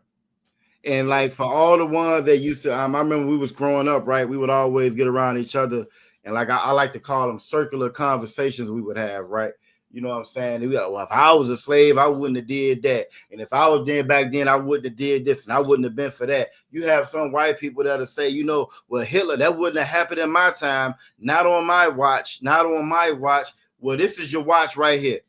And like for all the ones that used to, I remember we was growing up, right? We would always get around each other, and like I like to call them circular conversations we would have, right? You know what I'm saying? Well, if I was a slave, I wouldn't have did that, and if I was there back then, I wouldn't have did this, and I wouldn't have been for that. You have some white people that'll say, you know, well, Hitler, that wouldn't have happened in my time, not on my watch, not on my watch. Well, this is your watch right here.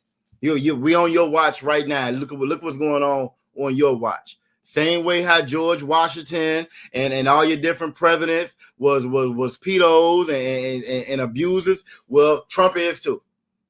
We on your watch right now. Look what's going on your watch. Same way how George Washington and all your different presidents was pedos and abusers. Well, Trump is too.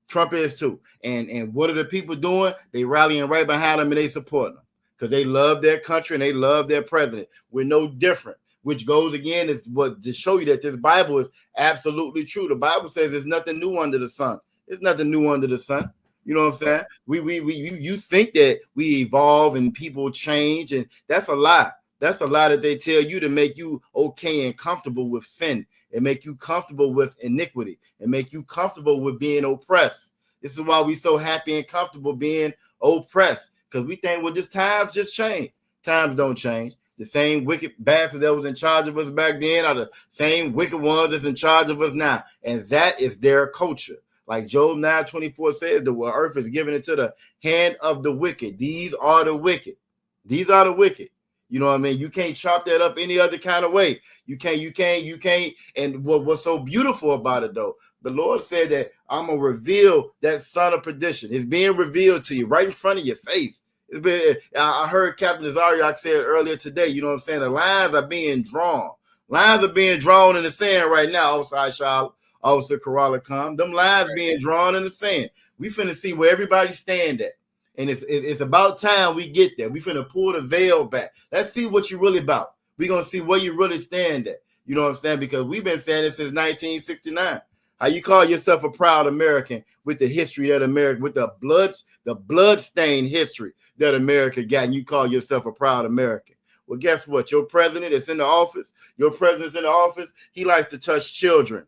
Trump is too. And what are the people doing? They rallying right behind them and they support them because they love their country and they love their president. We're no different. Which goes again is what to show you that this Bible is absolutely true. The Bible says there's nothing new under the sun. There's nothing new under the sun. You know what I'm saying? You think that we evolve and people change, and that's a lie. That's a lie that they tell you to make you okay and comfortable with sin, and make you comfortable with iniquity, and make you comfortable with being oppressed. This is why we so happy and comfortable being oppressed, because we think, well, just times just change. Times don't change. The same wicked bastards that was in charge of us back then are the same wicked ones that's in charge of us now, and that is their culture. Like Job 9:24 says, the earth is given into the hand of the wicked. These are the wicked. These are the wicked. You know what I mean? You can't chop that up any other kind of way. You can't. And what's so beautiful about it, though, the Lord said that I'm going to reveal that son of perdition. It's being revealed to you right in front of your face. I heard Captain Zariak say it earlier today. You know what I'm saying? The lines are being drawn. Lines are being drawn in the sand right now outside Charlotte. Officer Corolla come. Them lines being drawn in the sand. We finna see where everybody stand at. And it's about time we get there. We finna pull the veil back. Let's see what you really about. We're gonna see where you really stand at. You know what I'm saying? Because we've been saying this since 1969. How you call yourself a proud American with the history that America, with the blood-stained history that America got, and you call yourself a proud American. Well, guess what? Your president is in the office. Your president's in the office. He likes to touch children.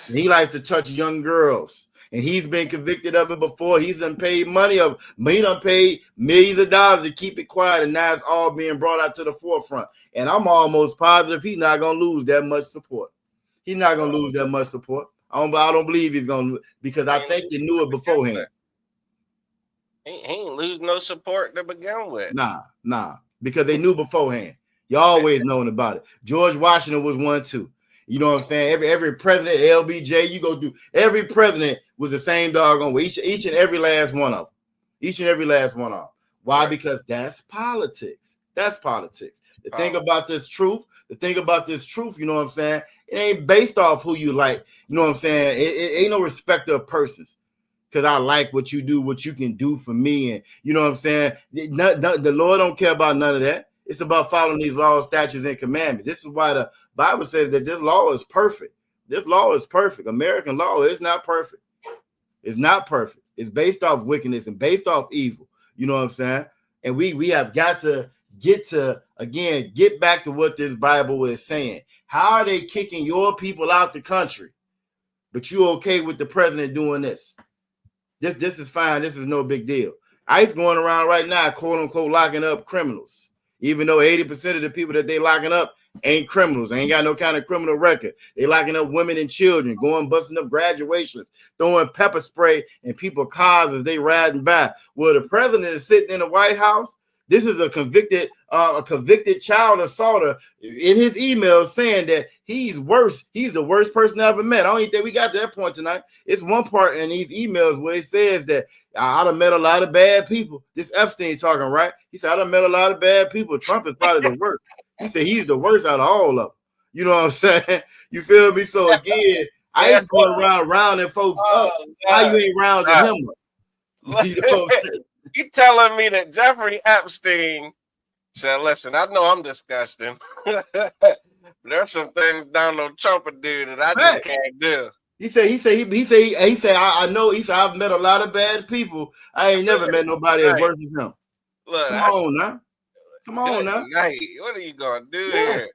He likes to touch young girls, and he's been convicted of it before. He's done paid money of, he done paid millions of dollars to keep it quiet, and now it's all being brought out to the forefront. And I'm almost positive he's not gonna lose that much support. He's not gonna lose that much support. I don't believe he's gonna, because I think they knew it beforehand. He ain't lose no support to begin with. Nah, because they knew beforehand. You always known about it. George Washington was one too. You know what I'm saying? Every president, LBJ, you go through, every president was the same doggone way. Each and every last one of them. Each and every last one of them. Why? Right. Because that's politics. That's politics. The thing about this truth, you know what I'm saying? It ain't based off who you like. You know what I'm saying? It ain't no respect of persons. Because I like what you do, what you can do for me. And you know what I'm saying? The Lord don't care about none of that. It's about following these laws, statutes, and commandments. This is why the Bible says that this law is perfect. This law is perfect. American law is not perfect. It's not perfect. It's based off wickedness and based off evil. You know what I'm saying? And we have got to get back to what this Bible is saying. How are they kicking your people out the country, but you okay with the president doing this? This is fine. This is no big deal. ICE going around right now, quote unquote, locking up criminals. Even though 80% of the people that they locking up ain't criminals. They ain't got no kind of criminal record. They locking up women and children, going busting up graduations, throwing pepper spray in people's cars as they riding by. Well, the president is sitting in the White House. This is a convicted child assaulter in his email saying that he's worse. He's the worst person I ever met. I don't even think we got to that point tonight. It's one part in these emails where it says that I done met a lot of bad people. This Epstein talking, right? He said, I done met a lot of bad people. Trump is probably the worst. He said he's the worst out of all of them. You know what I'm saying? You feel me? So again, I ain't going around rounding folks up. How you ain't rounding him up? You know what I'm saying? You telling me that Jeffrey Epstein said, listen, I know I'm disgusting. There's some things Donald Trump would do that I just can't do. He said, I know. He said, I've met a lot of bad people. I ain't never met nobody as worse as him. Look, Come on now. What are you gonna do here?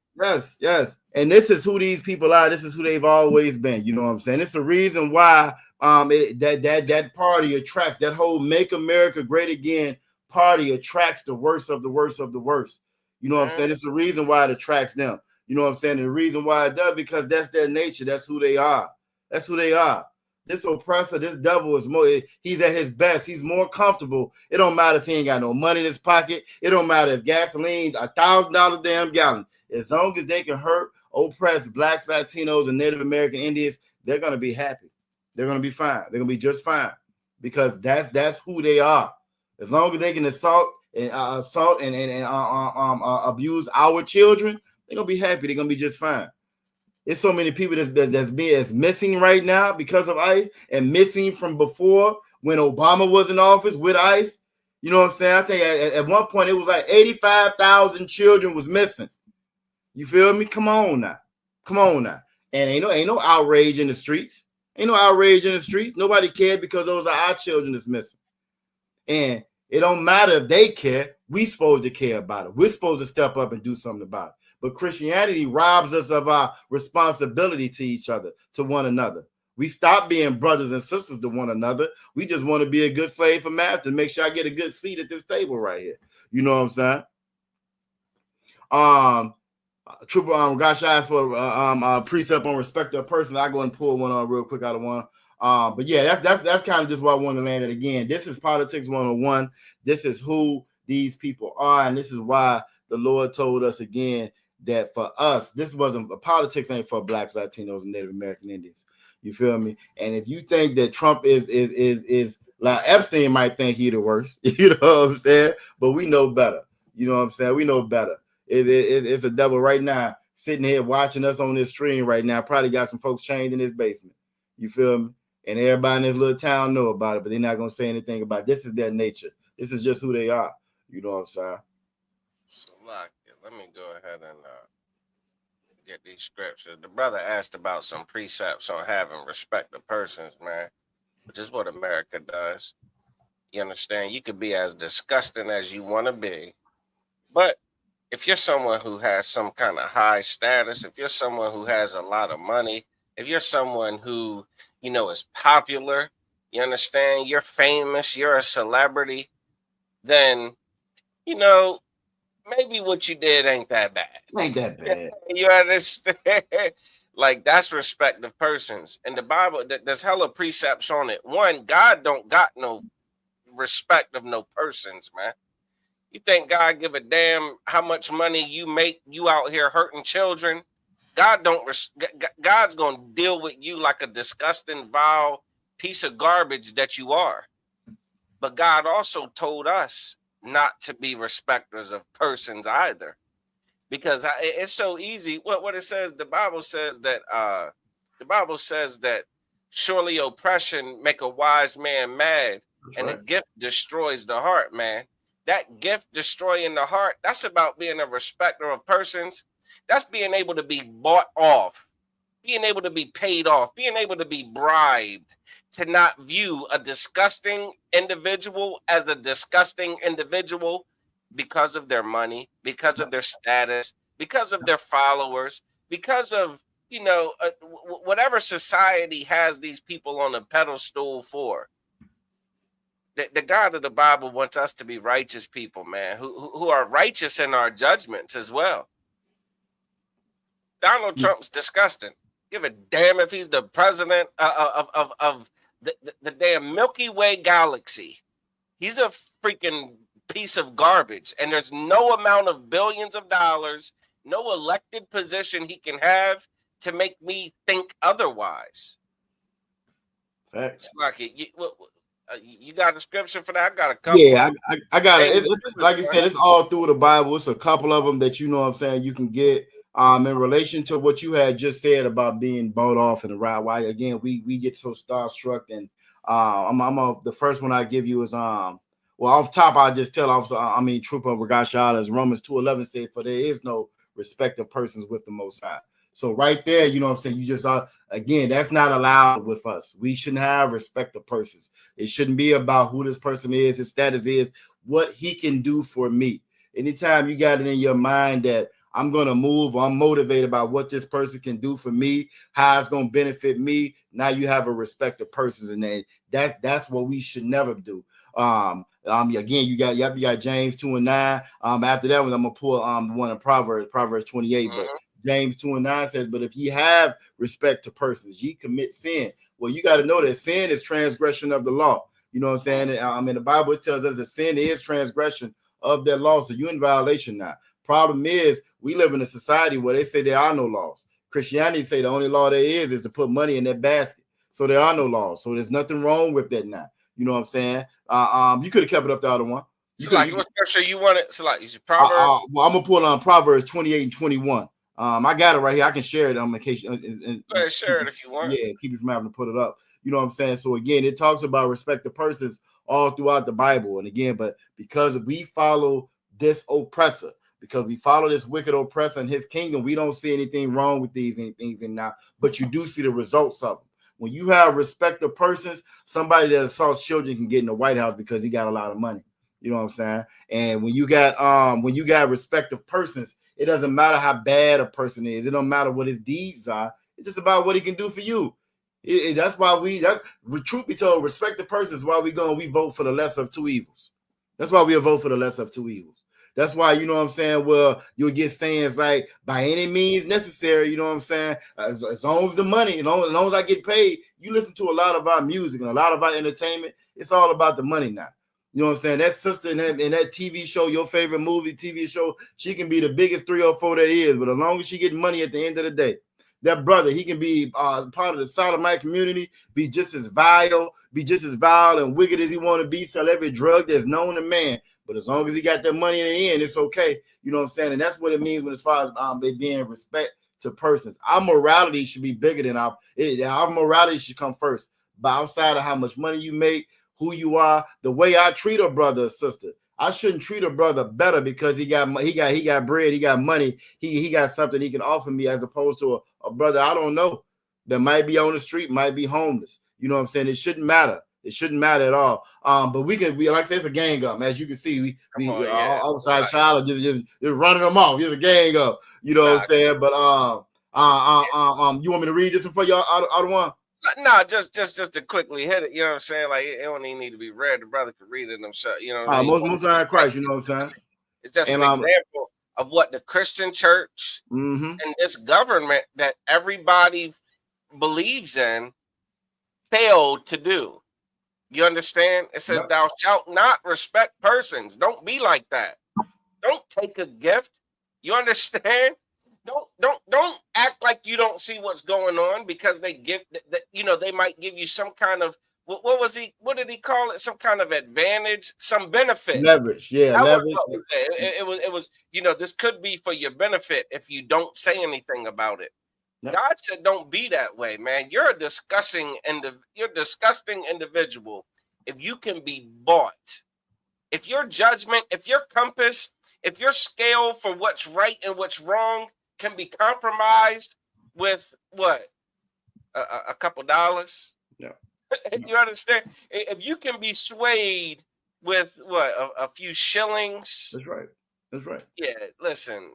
Yes. And this is who these people are. This is who they've always been. You know what I'm saying? It's the reason why that party attracts, that whole Make America Great Again party attracts the worst of the worst of the worst. You know what I'm saying? It's the reason why it attracts them. You know what I'm saying? And the reason why it does, because that's their nature. That's who they are. That's who they are. This oppressor, this devil is more, he's at his best. He's more comfortable. It don't matter if he ain't got no money in his pocket. It don't matter if gasoline, $1,000 damn gallon. As long as they can hurt, oppress blacks, Latinos, and Native American Indians, they're going to be happy. They're going to be fine. They're going to be just fine because that's who they are. As long as they can assault and abuse our children, they're going to be happy. They're going to be just fine. There's so many people that's missing right now because of ICE and missing from before when Obama was in office with ICE. You know what I'm saying? I think at one point it was like 85,000 children was missing. You feel me? Come on now. And ain't no outrage in the streets. Nobody cared because those are our children that's missing. And it don't matter if they care. We supposed to care about it. We're supposed to step up and do something about it. But Christianity robs us of our responsibility to each other, to one another. We stop being brothers and sisters to one another. We just want to be a good slave for master. Make sure I get a good seat at this table right here. You know what I'm saying? Trooper, gosh, I asked for a precept on respect of person. I go and pull one on real quick out of one. But yeah, that's kind of just why I wanted to land it again. This is Politics 101. This is who these people are, and this is why the Lord told us again that for us, this wasn't politics ain't for blacks, Latinos, and Native American Indians. You feel me? And if you think that Trump is like Epstein might think he the worst, you know what I'm saying? But we know better. You know what I'm saying? We know better. It's a devil right now sitting here watching us on this stream right now. Probably got some folks chained in his basement. You feel me? And everybody in this little town know about it, but they're not gonna say anything about it. This is their nature. This is just who they are. You know what I'm saying? So let me go ahead and get these scriptures. The brother asked about some precepts on having respect of persons, man, which is what America does. You understand? You could be as disgusting as you want to be, but if you're someone who has some kind of high status, if you're someone who has a lot of money, if you're someone who, is popular, you understand, you're famous, you're a celebrity, then, maybe what you did ain't that bad. Ain't that bad. You understand? Like, that's respect of persons. In the Bible, there's hella precepts on it. One, God don't got no respect of no persons, man. You think God give a damn how much money you make, you out here hurting children? God's going to deal with you like a disgusting, vile piece of garbage that you are. But God also told us not to be respecters of persons either, because it's so easy. What it says, the Bible says that surely oppression make a wise man mad. That's and right. A gift destroys the heart, man. That gift destroying the heart, that's about being a respecter of persons. That's being able to be bought off, being able to be paid off, being able to be bribed, to not view a disgusting individual as a disgusting individual because of their money, because of their status, because of their followers, because of, whatever society has these people on a pedestal for. The God of the Bible wants us to be righteous people, man, who are righteous in our judgments as well. Donald Trump's disgusting. Give a damn if he's the president of the damn Milky Way galaxy. He's a freaking piece of garbage, and there's no amount of billions of dollars, no elected position he can have to make me think otherwise. Facts. Like you got a scripture for that? I got a couple. Yeah, I got it. It's like you said, it's all through the Bible. It's a couple of them that you know what I'm saying you can get in relation to what you had just said about being bought off in the right. Why again we get so starstruck, and the first one I give you is well, off top I just tell Officer Trooper Regashad, as Romans 2:11 said, for there is no respect of persons with the Most High. So right there, you know what I'm saying, you just again, that's not allowed with us. We shouldn't have respect of persons. It shouldn't be about who this person is, his status is, what he can do for me. Anytime you got it in your mind that I'm going to move, or I'm motivated by what this person can do for me, how it's going to benefit me, now you have a respect of persons, and that's what we should never do. Again, you got James 2:9. After that one, I'm gonna pull one of Proverbs 28, but James 2:9 says, but if ye have respect to persons, ye commit sin. Well, you got to know that sin is transgression of the law. You know what I'm saying? The Bible tells us that sin is transgression of that law. So you're in violation now. Problem is, we live in a society where they say there are no laws. Christianity say the only law there is to put money in that basket. So there are no laws. So there's nothing wrong with that now. You know what I'm saying? You could have kept it up the other one. What scripture you want it? So like, Proverbs. Well, I'm gonna pull on Proverbs 28 and 21. I got it right here. I can share it on in case. Share it if you want. Yeah, keep you from having to put it up. You know what I'm saying? So again, it talks about respect of persons all throughout the Bible. And again, but because we follow this oppressor, because we follow this wicked oppressor in his kingdom, we don't see anything wrong with these things and now, but you do see the results of them. When you have respect of persons, somebody that assaults children can get in the White House because he got a lot of money. You know what I'm saying? And when you got respect of persons, it doesn't matter how bad a person is. It don't matter what his deeds are. It's just about what he can do for you. That's why truth be told, respect the person is why we vote for the lesser of two evils. That's why we vote for the lesser of two evils. That's why, you know what I'm saying, well, you'll get sayings like, by any means necessary, you know what I'm saying, as long as the money, as long as I get paid. You listen to a lot of our music and a lot of our entertainment, it's all about the money now. You know what I'm saying? That sister in that TV show, your favorite movie, TV show, she can be the biggest 3 or 4 there is, but as long as she getting money at the end of the day, that brother, he can be part of the sodomite community, be just as vile and wicked as he want to be, sell every drug that's known to man. But as long as he got that money in the end, it's okay. You know what I'm saying? And that's what it means when as far as they being respect to persons. Our morality should be bigger than our morality should come first. But outside of how much money you make, who you are, the way I treat a brother or sister, I shouldn't treat a brother better because he got bread, he got money, he got something he can offer me, as opposed to a brother I don't know that might be on the street, might be homeless. You know what I'm saying? It shouldn't matter. It shouldn't matter at all. But we like I said, it's a gang up. As you can see, outside Charlotte just running them off. It's a gang up. You know what I'm saying? But you want me to read this before y'all out of one? No, just to quickly hit it. You know what I'm saying? Like, it don't even need to be read. The brother could read it himself. You know what I mean? Most of Christ. You know what I'm saying? It's just an example of what the Christian church and this government that everybody believes in failed to do. You understand? It says, thou shalt not respect persons. Don't be like that. Don't take a gift. You understand? Don't act like you don't see what's going on because they give that, they might give you some kind of what did he call it? Some kind of advantage, some benefit. Leverage. Yeah, leverage. It was, this could be for your benefit if you don't say anything about it. Yep. God said, don't be that way, man. You're a disgusting individual if you can be bought. If your judgment, if your compass, if your scale for what's right and what's wrong can be compromised with what? A couple dollars? Yeah. You understand? If you can be swayed with what? A few shillings? That's right. Yeah, listen,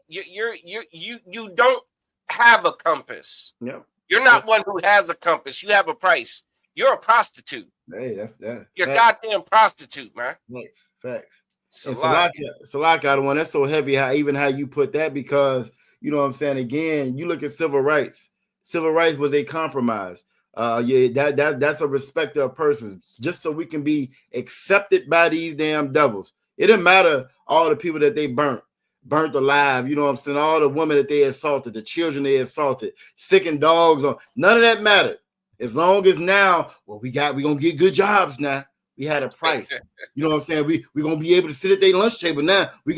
you don't have a compass. Yeah. You're not one who has a compass. You have a price. You're a prostitute. Hey, that's you're a goddamn prostitute, man. Facts. Salaka, the one that's so heavy. How you put that, because You know what I'm saying? Again, you look at civil rights. Civil rights was a compromise. Yeah, that's a respect of persons, just so we can be accepted by these damn devils. It didn't matter all the people that they burnt alive. You know what I'm saying? All the women that they assaulted, the children they assaulted, sicking dogs on. None of that mattered. As long as now, well, we gonna get good jobs now. We had a price. You know what I'm saying? We gonna be able to sit at their lunch table now. We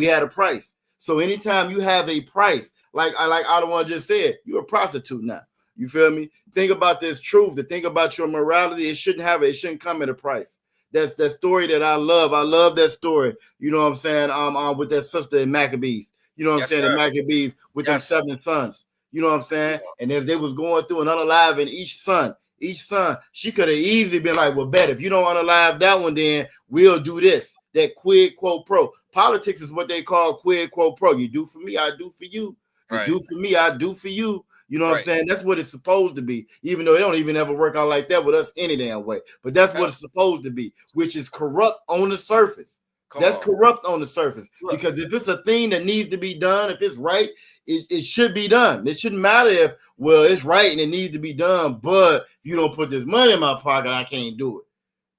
had a price. So anytime you have a price, like Ottawa just said, you're a prostitute now. You feel me? Think about this truth. To think about your morality, it shouldn't come at a price. That's that story that I love. I love that story. You know what I'm saying? With that sister in Maccabees. You know what I'm saying? The Maccabees with them 7 sons. You know what I'm saying? And as they was going through and unaliving each son, she could have easily been like, well, bet if you don't unalive that one, then we'll do this. That quid quo pro. Politics is what they call quid quo pro. You do for me, I do for you. You do for me, I do for you. You know what I'm saying? That's what it's supposed to be, even though it don't even ever work out like that with us any damn way. But that's what it's supposed to be, which is corrupt on the surface. Corrupt on the surface. Because if it's a thing that needs to be done, if it's right, it should be done. It shouldn't matter if, well, it's right and it needs to be done, but you don't put this money in my pocket, I can't do it.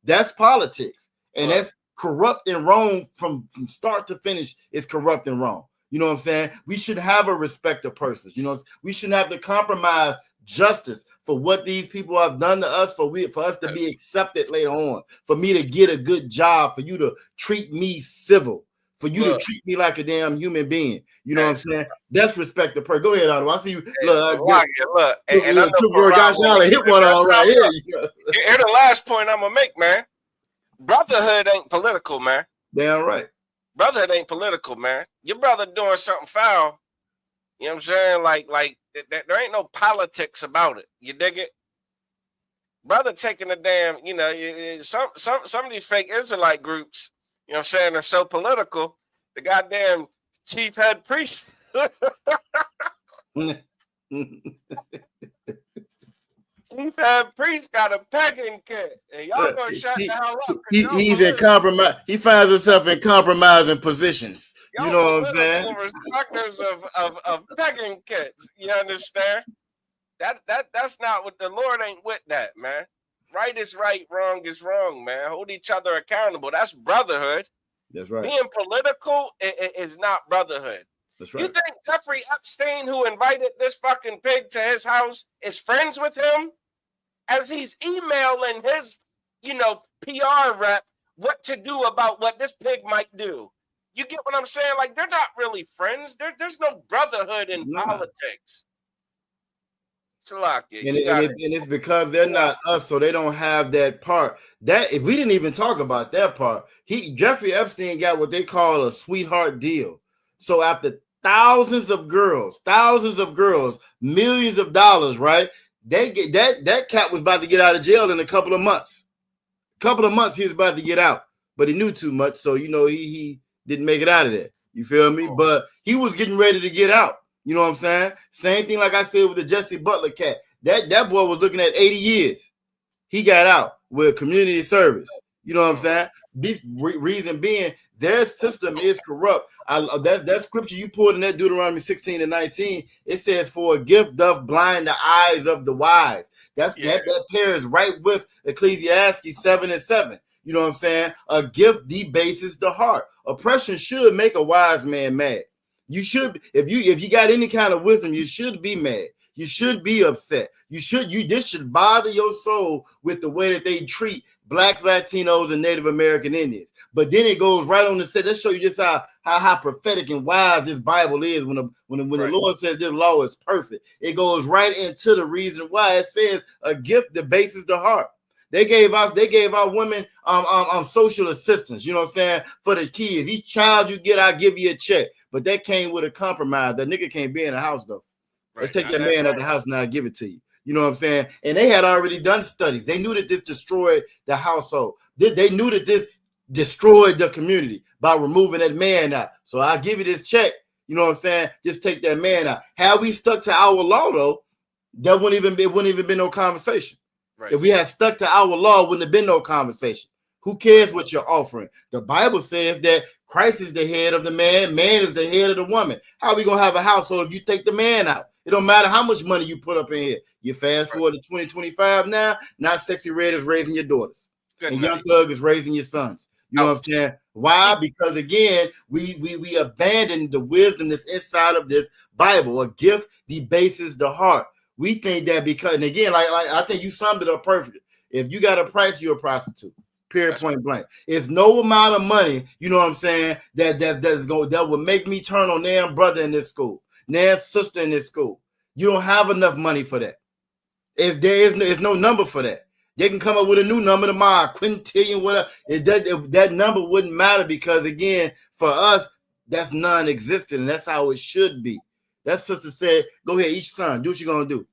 That's politics. And that's corrupt and wrong from start to finish. It's corrupt and wrong. You know what I'm saying? We should have a respect of persons. You know, we shouldn't have to compromise justice for what these people have done to us, for us to be accepted later on, for me to get a good job, for you to treat me civil, for you to treat me like a damn human being. You know what I'm saying? That's respect of person. Go ahead, Otto. I see you. Look, and I know Josh Allen hit one on right here. Here's the last point I'm gonna make, man. Brotherhood ain't political, man. Damn right. Brotherhood ain't political, man. Your brother doing something foul, you know what I'm saying? Like there ain't no politics about it. You dig it? Brother taking a damn, you know, some of these fake Israelite groups, you know what I'm saying, are so political. The goddamn chief head priest. Chief head priest got a pegging kit. And y'all gonna shut the hell up. He's in compromise. He finds himself in compromising positions. You know what I'm saying? Respecters of pegging kits. You understand? That's not what the Lord ain't with that, man. Right is right, wrong is wrong, man. Hold each other accountable. That's brotherhood. That's right. Being political is not brotherhood. That's right. You think Jeffrey Epstein, who invited this fucking pig to his house, is friends with him? As he's emailing his, you know, PR rep what to do about what this pig might do. You get what I'm saying? Like, they're not really friends. There's no brotherhood in politics. And it's because they're not us, so they don't have that part. That if we didn't even talk about that part, Jeffrey Epstein got what they call a sweetheart deal. So after thousands of girls, millions of dollars, right? They get that cat was about to get out of jail in a couple of months. He was about to get out, but he knew too much, so you know he didn't make it out of there. You feel me? But he was getting ready to get out. You know what I'm saying? Same thing like I said with the Jesse Butler cat. That boy was looking at 80 years. He got out with community service. You know what I'm saying? This reason being their system is corrupt. That scripture you pulled in that Deuteronomy 16:19, it says, "For a gift doth blind the eyes of the wise." That pairs right with Ecclesiastes 7:7. You know what I'm saying? A gift debases the heart. Oppression should make a wise man mad. You should, if you got any kind of wisdom, you should be mad. You should be upset. This should bother your soul with the way that they treat Blacks, Latinos, and Native American Indians. But then it goes right on to say, let's show you just how prophetic and wise this Bible is. When the Lord says this law is perfect, it goes right into the reason why it says a gift debases the heart. They gave our women social assistance, you know what I'm saying, for the kids. Each child you get, I'll give you a check. But that came with a compromise. That nigga can't be in the house though. Let's take that man out the house now and give it to you. You know what I'm saying? And they had already done studies. They knew that this destroyed the household. They knew that this destroyed the community by removing that man out. So I'll give you this check. You know what I'm saying? Just take that man out. Had we stuck to our law though, it wouldn't even been no conversation. Right. If we had stuck to our law, wouldn't have been no conversation. Who cares what you're offering? The Bible says that Christ is the head of the man, man is the head of the woman. How are we gonna have a household if you take the man out? It don't matter how much money you put up in here. You fast forward to 2025 now Sexy Red is raising your daughters. Good And night. Young Thug is raising your sons. You know what I'm saying? Why? Because again, we abandon the wisdom that's inside of this Bible. A gift debases the heart. We think that because, and again, like I think you summed it up perfectly. If you got a price, you're a prostitute. Period. That's point blank. It's no amount of money, you know what I'm saying, that will make me turn on their brother in this school, their sister in this school. You don't have enough money for that. If there's no number for that. They can come up with a new number tomorrow, quintillion, whatever. That number wouldn't matter because, again, for us, that's non-existent, and that's how it should be. That sister said, go ahead, each son, do what you're going to do.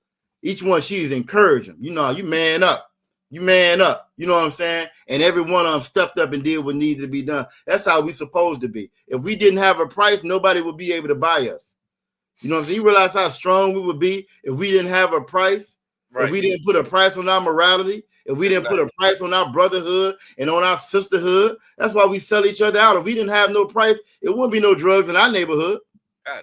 Each one, she's encouraging. You know, you man up. You man up. You know what I'm saying? And every one of them stepped up and did what needed to be done. That's how we supposed to be. If we didn't have a price, nobody would be able to buy us. You know what I'm saying? You realize how strong we would be if we didn't have a price? Right. If we didn't put a price on our morality, if we didn't put a price on our brotherhood and on our sisterhood, that's why we sell each other out. If we didn't have no price, it wouldn't be no drugs in our neighborhood.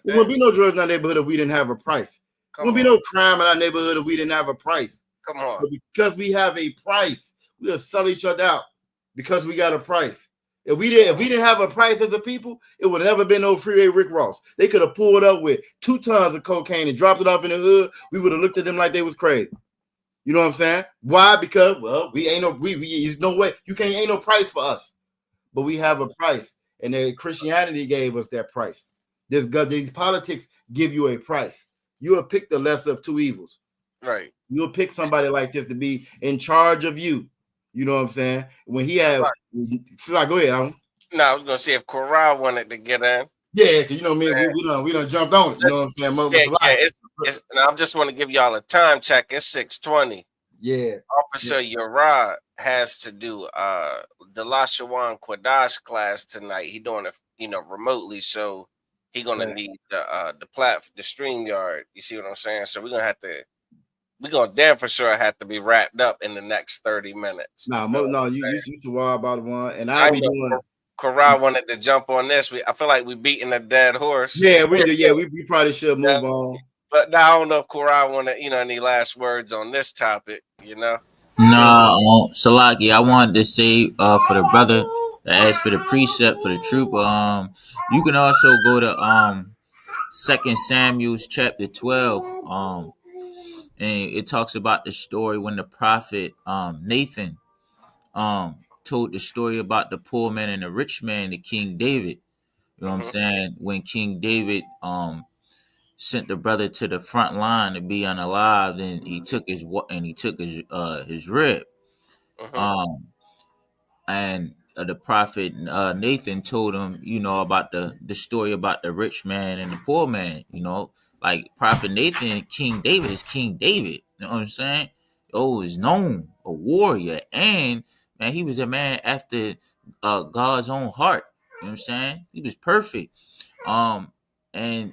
There wouldn't be no drugs in our neighborhood if we didn't have a price. There wouldn't be no crime in our neighborhood if we didn't have a price. Come on. But because we have a price, we'll sell each other out because we got a price. If we didn't have a price as a people, it would never been no freeway Rick Ross. They could have pulled up with 2 tons of cocaine and dropped it off in the hood. We would have looked at them like they was crazy. You know what I'm saying? Why? Because, well, there's no way. Ain't no price for us. But we have a price. And then Christianity gave us that price. These politics give you a price. You will pick the lesser of two evils. Right. You'll pick somebody like this to be in charge of you. You know what I'm saying? When he had, go ahead, Alan. No, I was gonna see if Corral wanted to get in. Yeah, because you know, man, we done jumped on it. You know what I'm saying? It's and I just want to give y'all a time check. It's 6:20. Yeah. Officer Yara has to do the Lashawan Quadash class tonight. He doing it, remotely, so he gonna need the StreamYard. You see what I'm saying? So we're gonna damn for sure have to be wrapped up in the next 30 minutes. You to worry about one, and so I'll be doing. Corral wanted to jump on this. I feel like we beating a dead horse. Yeah, we probably should move on. But now I don't know if Corral wanted, any last words on this topic, No, Salaki, I wanted to say for the brother that asked for the precept for the trooper, you can also go to 2 Samuel chapter 12. And it talks about the story when the prophet Nathan told the story about the poor man and the rich man to King David. You know what I'm saying? When King David sent the brother to the front line to be unalived, and he took his rib. And the prophet Nathan told him, about the story about the rich man and the poor man. Like Prophet Nathan, King David is King David. You know what I'm saying? Is known, a warrior, and man, he was a man after God's own heart. You know what I'm saying? He was perfect. And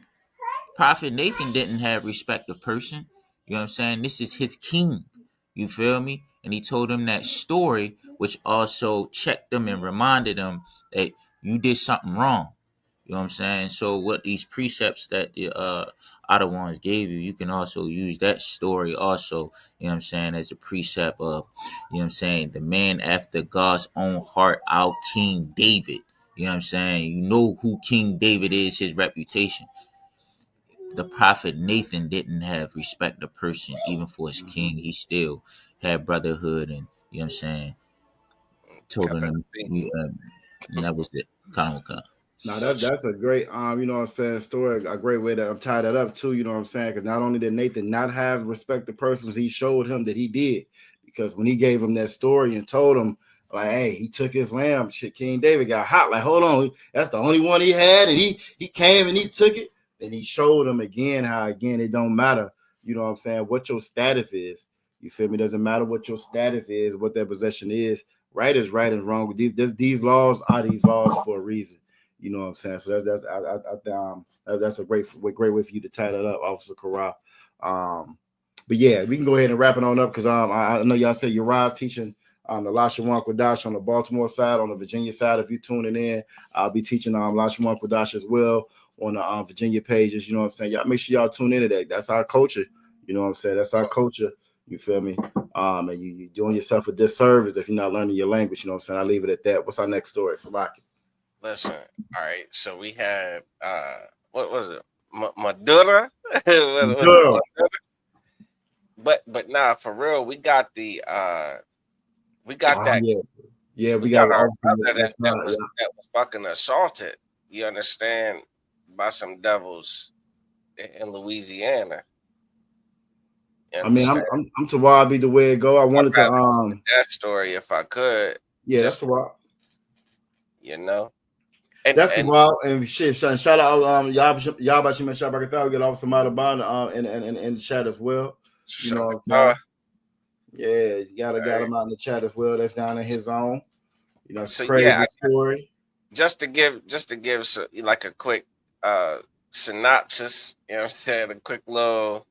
Prophet Nathan didn't have respect of person. You know what I'm saying? This is his king. You feel me? And he told him that story, which also checked him and reminded him that you did something wrong. You know what I'm saying? So what these precepts that the other ones gave you, you can also use that story also, you know what I'm saying, as a precept of, you know what I'm saying, the man after God's own heart, our King David. You know what I'm saying? You know who King David is, his reputation. The prophet Nathan didn't have respect of person, even for his king. He still had brotherhood, and you know what I'm saying, told him, and that was it. Now that's a great you know what I'm saying, story, a great way to tie that up too, you know what I'm saying? Because not only did Nathan not have respect to persons, he showed him that he did. Because when he gave him that story and told him, like, hey, he took his lamb, King David got hot, like, hold on, that's the only one he had, and he came and he took it. Then he showed him again how, again, it don't matter, you know what I'm saying, what your status is. You feel me? Doesn't matter what your status is, what that possession is. Right is right and wrong. These laws are these laws for a reason. You know what I'm saying? So that's a great way for you to tie that up, Officer Corral. But yeah, we can go ahead and wrap it on up because I know y'all said Uriah's teaching the Lashawan Kwadash on the Baltimore side, on the Virginia side. If you're tuning in, I'll be teaching Lashawan Kwadash as well on the Virginia pages. You know what I'm saying? Y'all make sure y'all tune into that. That's our culture. You know what I'm saying? That's our culture. You feel me? And you're doing yourself a disservice if you're not learning your language. You know what I'm saying? I'll leave it at that. What's our next story? Salaki. Listen, all right. So we had what was it? Madura? But nah, for real, we got that. We We got our brother that was fucking assaulted. You understand? By some devils in Louisiana. I mean, I'm to why be the way it go. I wanted to that story if I could. Yeah, that's the wild. You know. That's the wild and shit. Shout out Yabashim Shabakatha. We get off some out of bond in the chat as well. You know what I'm saying? Yeah, you got him out in the chat as well. That's down in his zone. You know, it's a crazy story. Just to give like a quick synopsis, you know what I'm saying? A quick little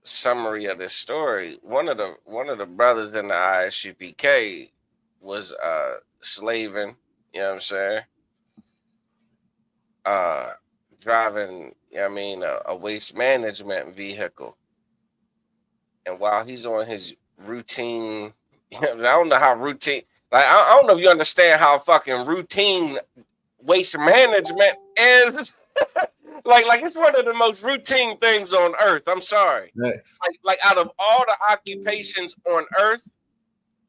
summary of this story. One of the brothers in the ISUPK was slaving, you know what I'm saying? Driving, you know what I mean, a waste management vehicle. And while he's on his routine, you know, I don't know how routine, like I don't know if you understand how fucking routine waste management is. like it's one of the most routine things on earth. I'm sorry. Nice. Like out of all the occupations on earth,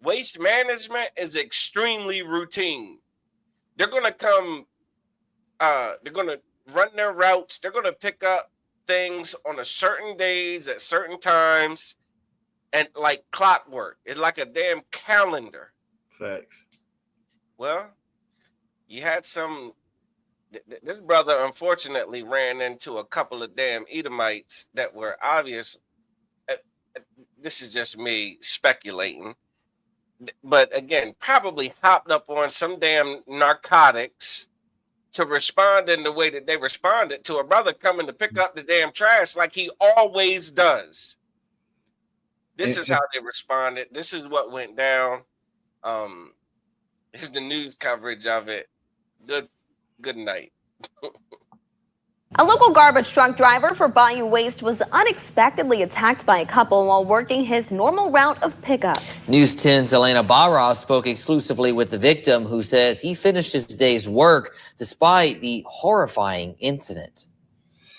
waste management is extremely routine. They're gonna come, they're gonna run their routes, they're gonna pick up things on a certain days at certain times, and like clockwork. It's like a damn calendar. Facts. Well, you had this brother unfortunately ran into a couple of damn Edomites that were obvious. This is just me speculating, but again, probably hopped up on some damn narcotics to respond in the way that they responded to a brother coming to pick up the damn trash like he always does. This is how they responded. This is what went down. Here's the news coverage of it. Good night. A local garbage truck driver for Bayou Waste was unexpectedly attacked by a couple while working his normal route of pickups. News 10's Elena Barra spoke exclusively with the victim, who says he finished his day's work despite the horrifying incident.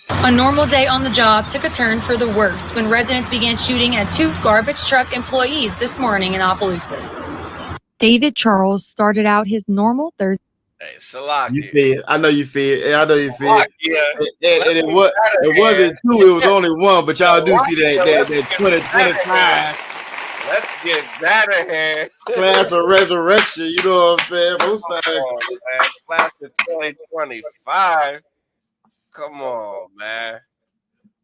A normal day on the job took a turn for the worse when residents began shooting at two garbage truck employees this morning in Opelousas. David Charles started out his normal Thursday. Hey, Salaki. You see it. I know you see it. I know you see it. Yeah. And it wasn't two, it was only one, but y'all do see that 2025. Let's get that ahead. Class of resurrection, you know what I'm saying? Both sides. Class of 2025. Come on, man.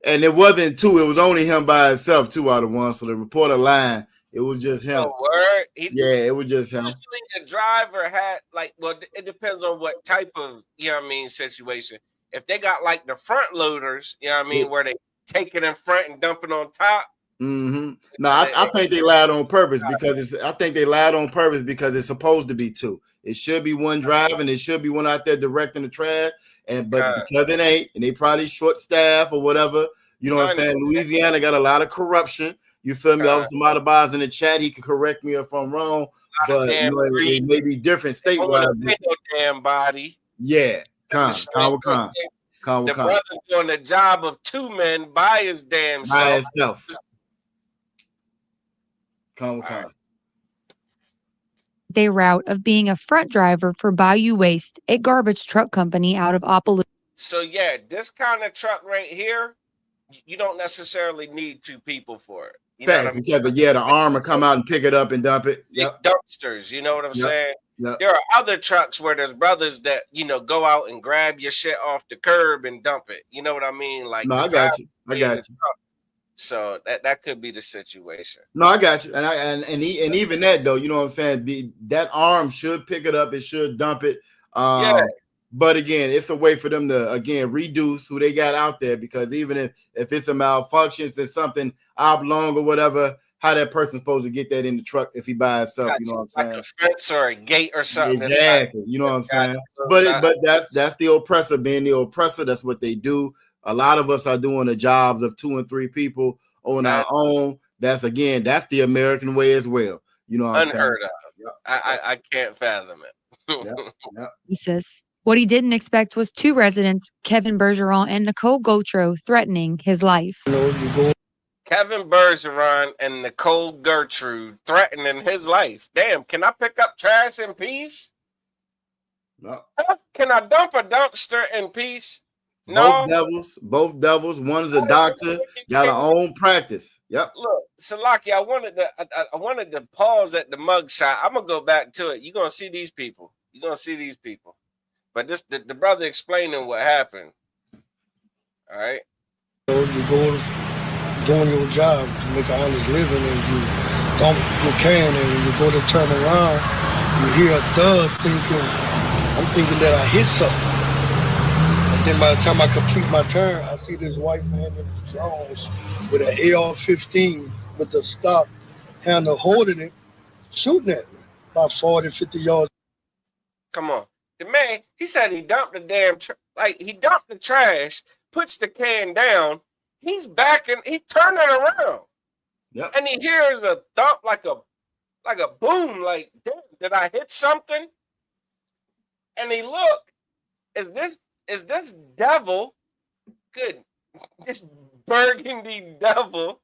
And it wasn't two, it was only him by himself, 2 out of 1. So the reporter line, it was just him. Word? It was just him. Usually the driver had it depends on what type of, you know what I mean, situation. If they got like the front loaders, you know what I mean, where they take it in front and dump it on top. Mm-hmm. No, I think they lied on purpose because it's supposed to be two. It should be one driving, it should be one out there directing the trash. But because it ain't, and they probably short staff or whatever, you know what I'm saying? Louisiana got a lot of corruption. You feel me? Somebody buys in the chat, he can correct me if I'm wrong, but it may be different statewide. No damn body. Yeah, the brother doing the job of two men by his damn self. Day route of being a front driver for Bayou Waste, a garbage truck company out of Opelousas. So yeah, this kind of truck right here, you don't necessarily need two people for it. You know what I mean? The arm will come out and pick it up and dump it. Yep. Dumpsters, you know what I'm saying? Yep. There are other trucks where there's brothers that, go out and grab your shit off the curb and dump it. You know what I mean? Like, no, I got you. So that could be the situation. No, I got you. And even that though, you know what I'm saying? That arm should pick it up, it should dump it. But again, it's a way for them to reduce who they got out there, because even if it's a malfunction, it's something oblong or whatever, how that person's supposed to get that in the truck if he by himself. You know what I'm saying? Like a fence or a gate or something. Exactly. You know what I'm saying? But that's the oppressor being the oppressor. That's what they do. A lot of us are doing the jobs of 2 and 3 people on our own. That's the American way as well. You know what I'm saying? Unheard of. Yep. I can't fathom it. Yep. What he didn't expect was 2 residents, Kevin Bergeron and Nicole Gautreaux, threatening his life. Kevin Bergeron and Nicole Gertrude threatening his life. Damn, can I pick up trash in peace? No. Can I dump a dumpster in peace? No. Both devils. One's a doctor, got her own practice. Yep. Look, Salaki, I wanted to pause at the mug shot. I'm gonna go back to it. You're gonna see these people. But this the brother explaining what happened. All right. You go doing your job to make an honest living, and you dump your can, and when you go to turn around, you hear a thud I'm thinking that I hit something. And then by the time I complete my turn, I see this white man in the drawers with an AR-15 with the stock handle holding it, shooting at me about 40, 50 yards. Come on. The man, he said he dumped the damn he dumped the trash, puts the can down, he's backing, he's turning around. Yep. And he hears a thump like a boom, like, damn, did I hit something? And he look, is this devil, this burgundy devil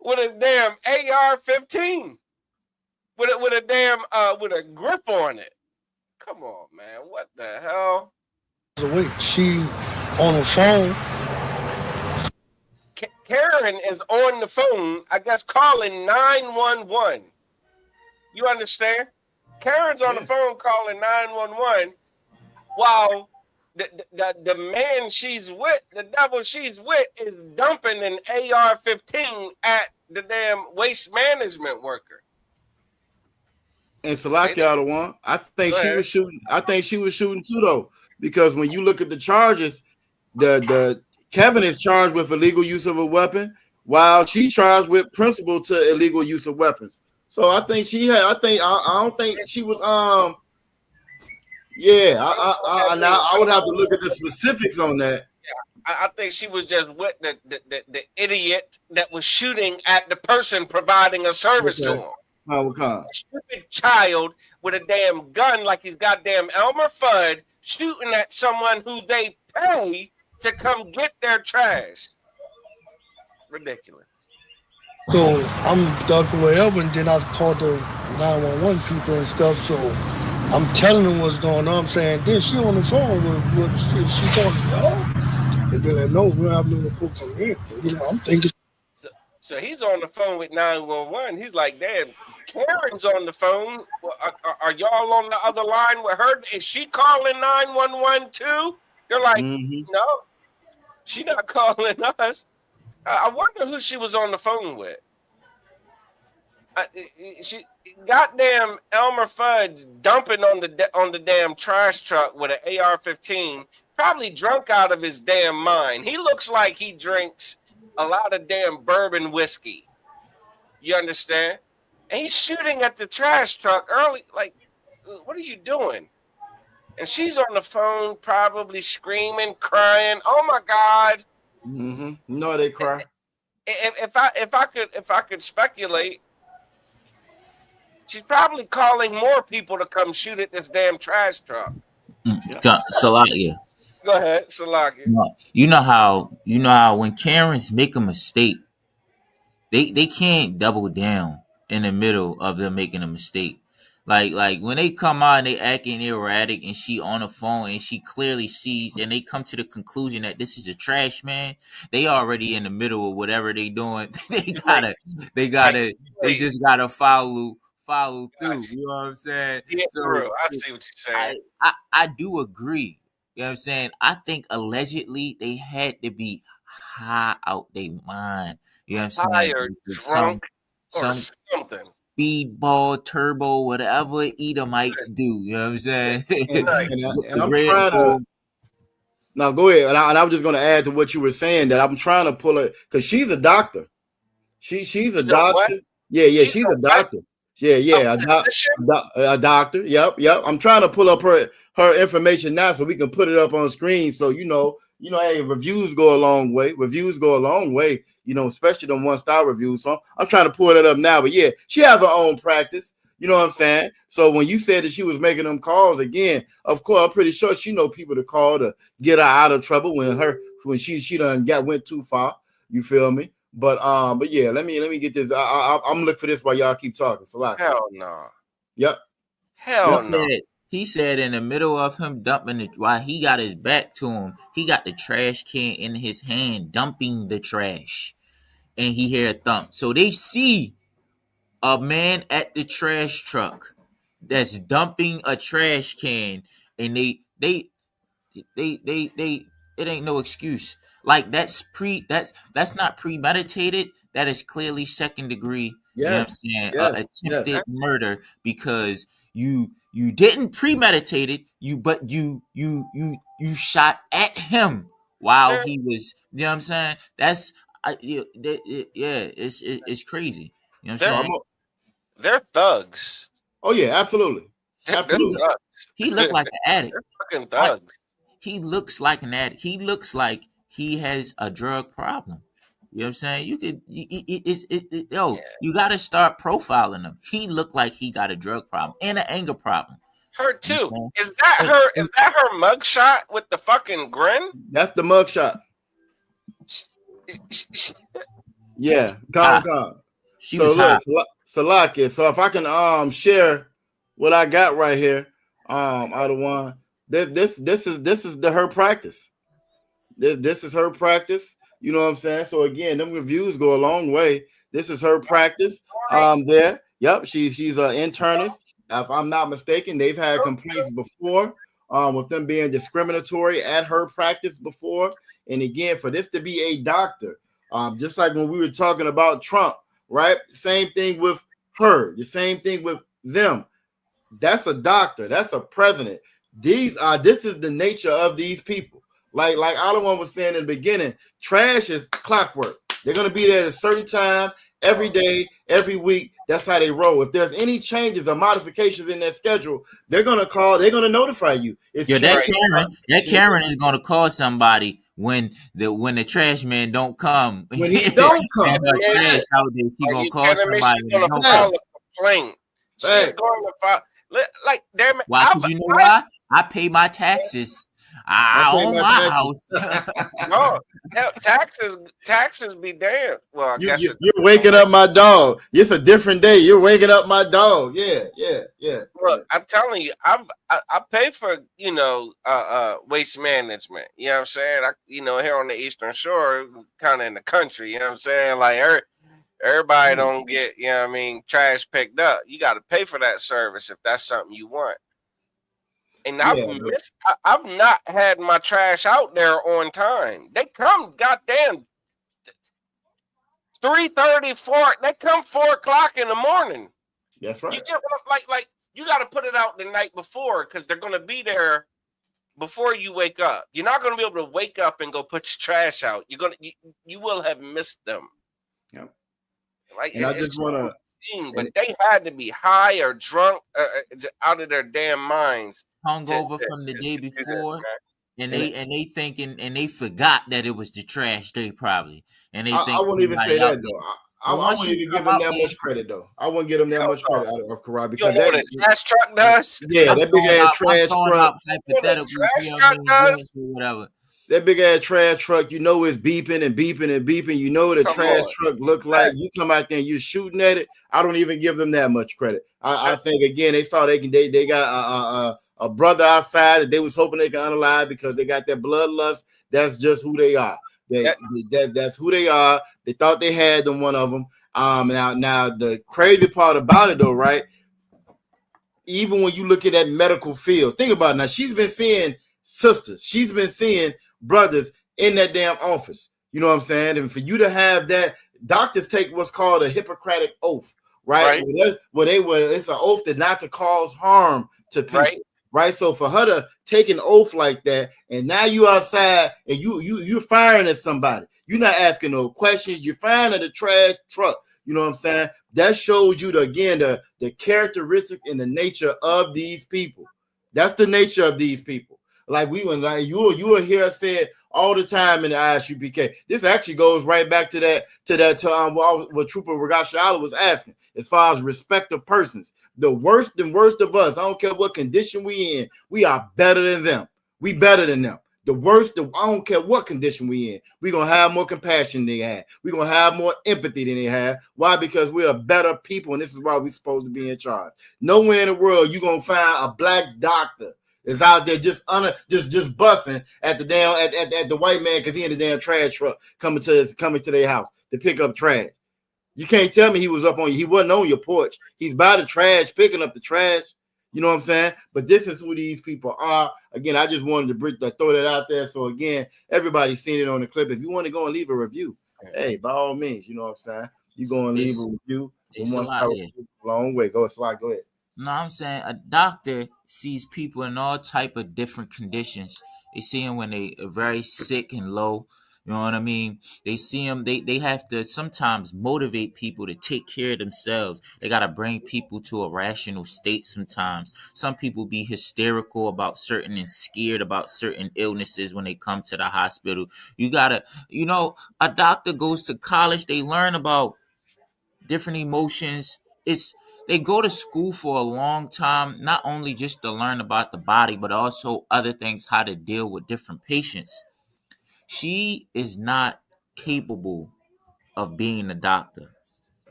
with a damn AR-15. With a damn with a grip on it. Come on, man. What the hell? Wait, she on the phone. Karen is on the phone, I guess, calling 911. You understand? Karen's on the phone calling 911 while the man she's with, the devil she's with, is dumping an AR-15 at the damn waste management worker. And Salakia the one. I think she was shooting too, though, because when you look at the charges, the Kevin is charged with illegal use of a weapon, while she charged with principal to illegal use of weapons. So I think she had. I don't think she was. Yeah. I would have to look at the specifics on that. I think she was just with the idiot that was shooting at the person providing a service to him. Stupid child with a damn gun like he's goddamn Elmer Fudd shooting at someone who they pay to come get their trash. Ridiculous. So I'm stuck wherever, and then I called the 911 people and stuff. So I'm telling them what's going on. I'm saying, then she on the phone with she talking to y'all? And they're like, no, we don't have no report from here. I'm thinking. So he's on the phone with 911. He's like, damn, Karen's on the phone. Are y'all on the other line with her? Is she calling 911 too? They're like, no, she's not calling us. I wonder who she was on the phone with. She goddamn Elmer Fudd's dumping on the damn trash truck with an AR-15, probably drunk out of his damn mind. He looks like he drinks a lot of damn bourbon whiskey. You understand? And he's shooting at the trash truck early. Like, what are you doing? And she's on the phone, probably screaming, crying. Oh my God! No, they cry. If I could speculate, she's probably calling more people to come shoot at this damn trash truck. Salakia. Go ahead, Salakia. You know how when Karens make a mistake, they can't double down in the middle of them making a mistake. Like when they come out and they acting erratic and she on the phone and she clearly sees and they come to the conclusion that this is a trash man, they already in the middle of whatever they doing. they just gotta follow through. You know what I'm saying? Yeah, so, I see what you're saying. I do agree. You know what I'm saying? I think allegedly they had to be high out their mind. You know what I'm saying? High or drunk or something. Speedball, turbo, whatever Edomites do. You know what I'm saying? And I'm trying to. Now go ahead, and I was just going to add to what you were saying that I'm trying to pull her because she's a doctor. She's a What? doctor. Yeah, She's she's a a doctor. Yeah, physician? a doctor. Yep. I'm trying to pull up her information now so we can put it up on screen. So hey, reviews go a long way. Reviews go a long way. Especially the 1-star reviews. So I'm trying to pull it up now. But yeah, she has her own practice. You know what I'm saying? So when you said that she was making them calls again, of course, I'm pretty sure she know people to call to get her out of trouble when she done went too far. You feel me? But yeah, let me get this. I'm looking for this while y'all keep talking. Hell no. Yep. Hell no. He said in the middle of him dumping it, while he got his back to him, he got the trash can in his hand, dumping the trash, and he hear a thump. So they see a man at the trash truck that's dumping a trash can, and they it ain't no excuse. Like that's not premeditated. That is clearly second degree. You know what I'm saying? Attempted murder, because you didn't premeditate it. You shot at him while he was. You know what I'm saying? That's it's crazy. You know what I'm saying? They're thugs. Oh yeah, absolutely. They're thugs. He looked like an addict. They're fucking thugs. He looks like an addict. He looks like he has a drug problem. You know what I'm saying? You could, you got to start profiling him. He looked like he got a drug problem and an anger problem. Her too. Is that her? Is that her mugshot with the fucking grin? That's the mugshot. Yeah, calm. She was hot. Salakia. So if I can share what I got right here, out of one. This is her practice. This is her practice. You know what I'm saying? So again, them reviews go a long way. This is her practice. There. Yep. She's an internist. If I'm not mistaken, they've had complaints before with them being discriminatory at her practice before. And again, for this to be a doctor, just like when we were talking about Trump, right? Same thing with her. The same thing with them. That's a doctor. That's a president. This is the nature of these people. Like Alawan was saying in the beginning, trash is clockwork. They're gonna be there at a certain time every day, every week. That's how they roll. If there's any changes or modifications in their schedule, they're gonna call. They're gonna notify you. That Karen is gonna call somebody when the trash man don't come. When he don't come, trash out there, she gonna call somebody. She's gonna file a complaint. She's going to file. Like, damn it. Why? Because you know why? I pay my taxes. I own my house. No, taxes be damned. Well, I guess you're waking up my dog. It's a different day. You're waking up my dog. Yeah. Look, I'm telling you, I pay for waste management. You know what I'm saying? Here on the Eastern Shore, kind of in the country. You know what I'm saying? Like everybody don't get trash picked up. You got to pay for that service if that's something you want. And I've not had my trash out there on time. They come goddamn 3:30, 4. They come 4 o'clock in the morning. That's right. You get like you got to put it out the night before because they're gonna be there before you wake up. You're not gonna be able to wake up and go put your trash out. You will have missed them. Yep. Like, and I just want to. But they had to be high or drunk, out of their damn minds. Hungover from the day before, and they thinking, and they forgot that it was the trash day probably, and they think I won't even say that though. I wouldn't even give them that much credit though. I wouldn't give them that much credit out of Karab because what a trash truck does. Yeah, that big ass trash truck. Whatever. That big ass trash truck, it's beeping and beeping and beeping. You know what a trash truck look like. You come out there and you're shooting at it. I don't even give them that much credit. I think again they thought they got a brother outside that they was hoping they could unalive because they got that bloodlust. That's just who they are. That's who they are. They thought they had them, one of them. Now the crazy part about it though, right? Even when you look at that medical field, think about it. Now she's been seeing sisters. She's been seeing brothers in that damn office. You know what I'm saying? And for you to have that, doctors take what's called a Hippocratic oath, right? It's an oath that not to cause harm to people, right? So for her to take an oath like that, and now you outside and you're firing at somebody, you're not asking no questions, you're firing at a trash truck. You know what I'm saying? That shows you the characteristic and the nature of these people. That's the nature of these people. Like you will hear us say it all the time in the ISUPK. This actually goes right back to what Trooper Ragashala was asking as far as respect of persons. The worst of us, I don't care what condition we in, we are better than them. We better than them. The worst, I don't care what condition we in, we're going to have more compassion than they have. We're going to have more empathy than they have. Why? Because we're better people, and this is why we're supposed to be in charge. Nowhere in the world you're going to find a black doctor is out there just busting at the damn at the white man because he in the damn trash truck coming to their house to pick up trash. You can't tell me he was up on you. He wasn't on your porch. He's by the trash, picking up the trash. You know what I'm saying? But this is who these people are. Again, I just wanted to throw that out there. So again, everybody's seen it on the clip. If you want to go and leave a review, hey, by all means, you know what I'm saying? You go and leave a review. It's a lot here. Long way. Go ahead. No, I'm saying a doctor sees people in all type of different conditions. They see them when they are very sick and low. You know what I mean? They see them. They have to sometimes motivate people to take care of themselves. They got to bring people to a rational state sometimes. Some people be hysterical about certain and scared about certain illnesses when they come to the hospital. You got to, a doctor goes to college. They learn about different emotions. They go to school for a long time, not only just to learn about the body, but also other things, how to deal with different patients. She is not capable of being a doctor.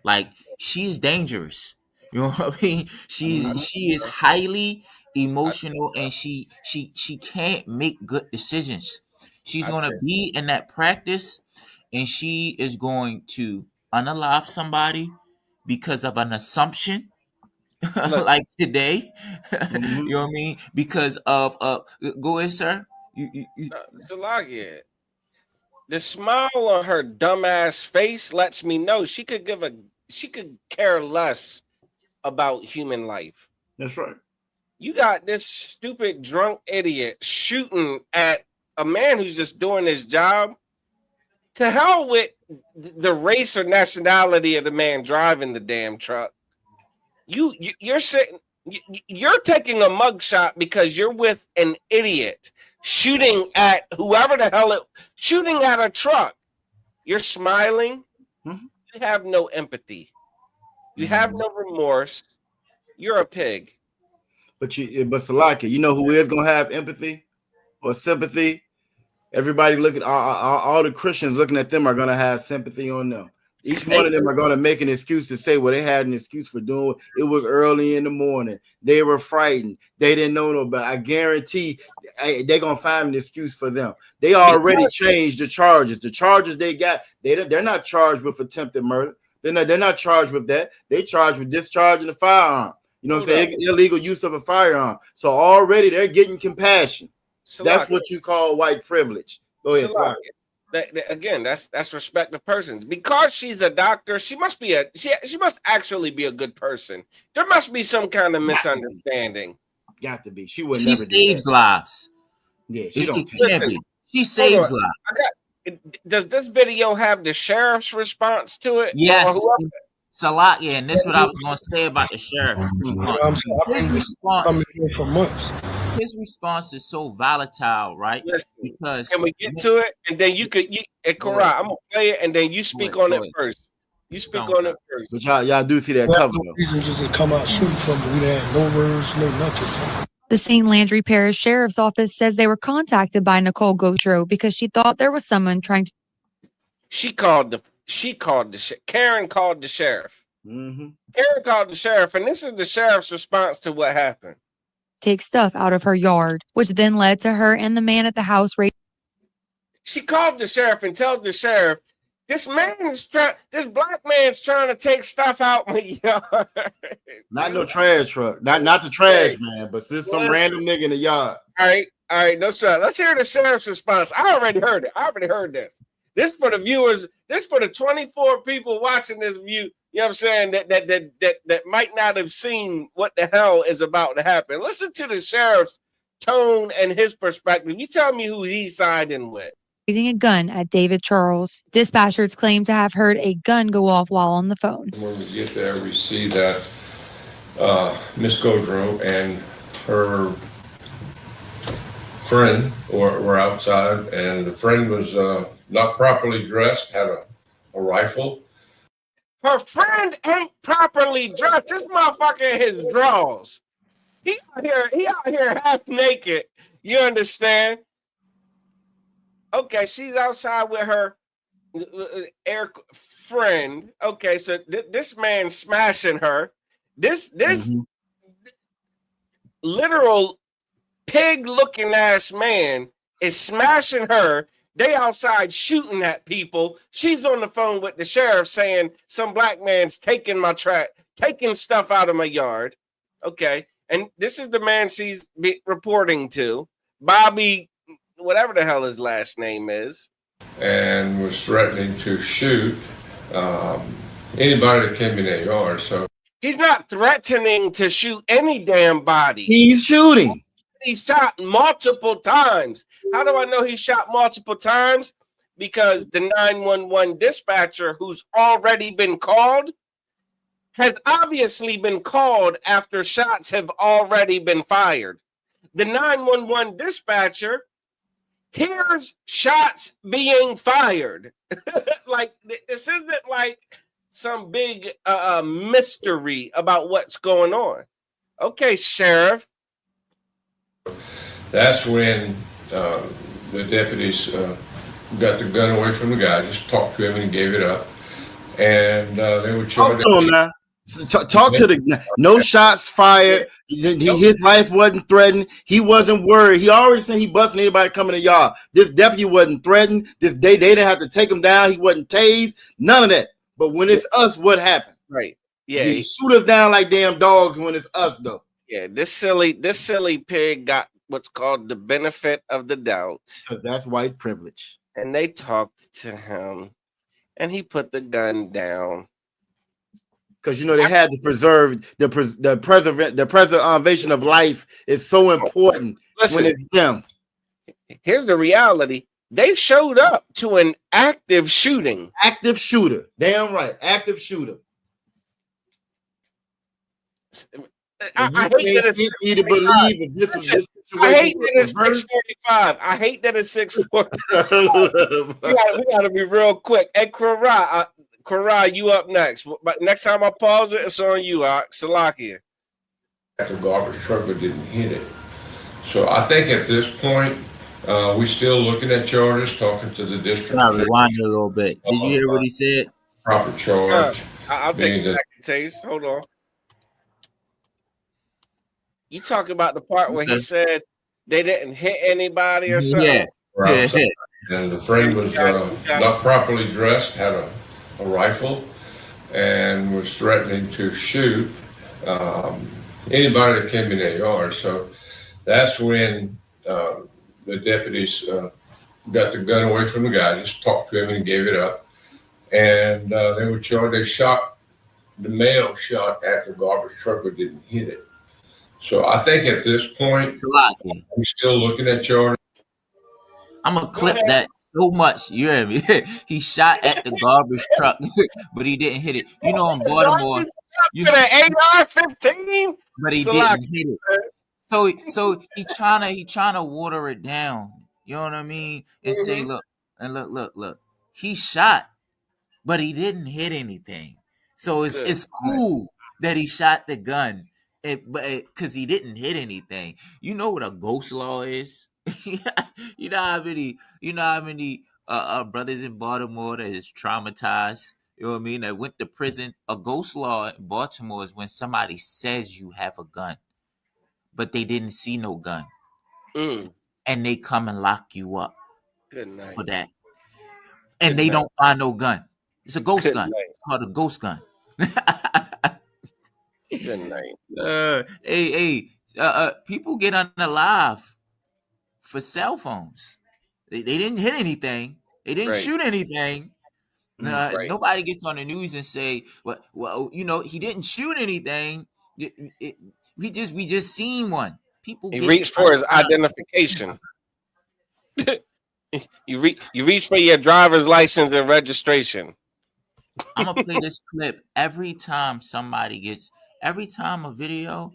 Like, she's dangerous. You know what I mean? She is highly emotional, and she can't make good decisions. She's going to be in that practice, and she is going to unalive somebody because of an assumption. Like today, you know what I mean? Because of go ahead, sir. Zalagia, the smile on her dumbass face lets me know she could care less about human life. That's right. You got this stupid drunk idiot shooting at a man who's just doing his job. To hell with the race or nationality of the man driving the damn truck. You're sitting. You're taking a mugshot because you're with an idiot shooting at whoever the hell shooting at a truck. You're smiling. Mm-hmm. You have no empathy. You have no remorse. You're a pig. But Salaka, you know who is gonna have empathy or sympathy? Everybody looking, all the Christians looking at them are gonna have sympathy on them. Each one of them are going to make an excuse to say, well, they had an excuse for doing it. It was early in the morning. They were frightened. They didn't know no better. I guarantee they're going to find an excuse for them. They already changed the charges. The charges they got, they're not charged with attempted murder. They're not charged with that. They charged with discharging a firearm. You know what I'm saying? Illegal use of a firearm. So already they're getting compassion. That's what you call white privilege. Go ahead. Again, that's respect of persons. Because she's a doctor, she must actually be a good person. There must be some kind of misunderstanding. Got to be. She saves lives. Yeah, she don't. She saves lives. Does this video have the sheriff's response to it? Yes. It's a lot, yeah, and this is what I was going to say about the sheriff. His response is so volatile, right? Listen, because can we get to it? And then I'm gonna play it, and then you speak on it first. You speak on it first. But y'all do see that cover. Reason just to come out shooting from, we had no words, no nothing. The St. Landry Parish Sheriff's Office says they were contacted by Nicole Gautreaux because she thought there was someone trying to. Karen called the sheriff. Mm-hmm. Karen called the sheriff, and this is the sheriff's response to what happened. Take stuff out of her yard, which then led to her and the man at the house. She called the sheriff and tells the sheriff, this black man's trying to take stuff out my yard. Not no trash truck. Not the trash man, but just some random nigga in the yard. All right, no stress. Let's hear the sheriff's response. I already heard it. I already heard this. This for the viewers. This for the 24 people watching this you know what I'm saying, that might not have seen what the hell is about to happen. Listen to the sheriff's tone and his perspective. You tell me who he's siding with. Raising a gun at David Charles. Dispatchers claim to have heard a gun go off while on the phone. When we get there, we see that Miss Godreau and her friend were outside, and the friend was not properly dressed, had a rifle. Her friend ain't properly dressed. This motherfucker in his drawers. He out here half naked. You understand? Okay, she's outside with her friend. Okay, so this man smashing her. This literal pig-looking ass man is smashing her. They outside shooting at people. She's on the phone with the sheriff saying some black man's taking my track, taking stuff out of my yard. Okay, and this is the man she's reporting to, Bobby, whatever the hell his last name is, and was threatening to shoot anybody that came in their yard. So he's not threatening to shoot any damn body. He's shooting. He shot multiple times. How do I know he shot multiple times? Because the 911 dispatcher, who's already been called, has obviously been called after shots have already been fired. The 911 dispatcher hears shots being fired. Like, this isn't like some big mystery about what's going on. Okay, Sheriff. that's when the deputies got the gun away from the guy, just talked to him and gave it up. And they were Talk charged. to him now. Talk to the no shots fired. His life wasn't threatened. He wasn't worried. He already said he busting anybody coming to y'all. This deputy wasn't threatened. They didn't have to take him down. He wasn't tased. None of that. But when it's us, what happened? Right. Yeah. He shoot us down like damn dogs when it's us, though. Yeah. This silly pig got what's called the benefit of the doubt. That's white privilege. And they talked to him, and he put the gun down. Because they had to preserve the preservation of life is so important. Listen, when it's them. Here's the reality. They showed up to an active shooting. Active shooter. Damn right. Active shooter. I hate that it's 6:45. I hate that it's 6:45. we gotta be real quick. Hey, Karai, you up next. But next time I pause it, it's on you, Salakia. The garbage truck but didn't hit it. So I think at this point, we're still looking at charges, talking to the district. I'll rewind a little bit. Did you hear what he said? Proper charge. I'll take it back to taste. Hold on. You talk about the part where he said they didn't hit anybody or something? Yeah. Right. And the friend was not properly dressed, had a rifle, and was threatening to shoot anybody that came in their yard. So that's when the deputies got the gun away from the guy, just talked to him and gave it up. And they were charged. They shot, the male shot at the garbage truck but didn't hit it. So I think at this point, we're still looking at charges. I'm gonna clip that so much. You hear me? He shot at the garbage truck, but he didn't hit it. In Baltimore, an AR-15, but he didn't hit it. So he trying to water it down. You know what I mean? And say, look. He shot, but he didn't hit anything. So it's cool that he shot the gun, because he didn't hit anything. You know what a ghost law is? You know how many brothers in Baltimore that is traumatized, you know what I mean, that went to prison. A ghost law in Baltimore is when somebody says you have a gun, but they didn't see no gun, and they come and lock you up for that, and they don't find no gun. It's a ghost gun. It's called a ghost gun. Good night. People get unalive for cell phones. They didn't hit anything. They didn't shoot anything, Right. Nobody gets on the news and say, well, you know, he didn't shoot anything. We just seen one. People He get reached for his identification. You reach for your driver's license and registration. I'm gonna play this clip every time a video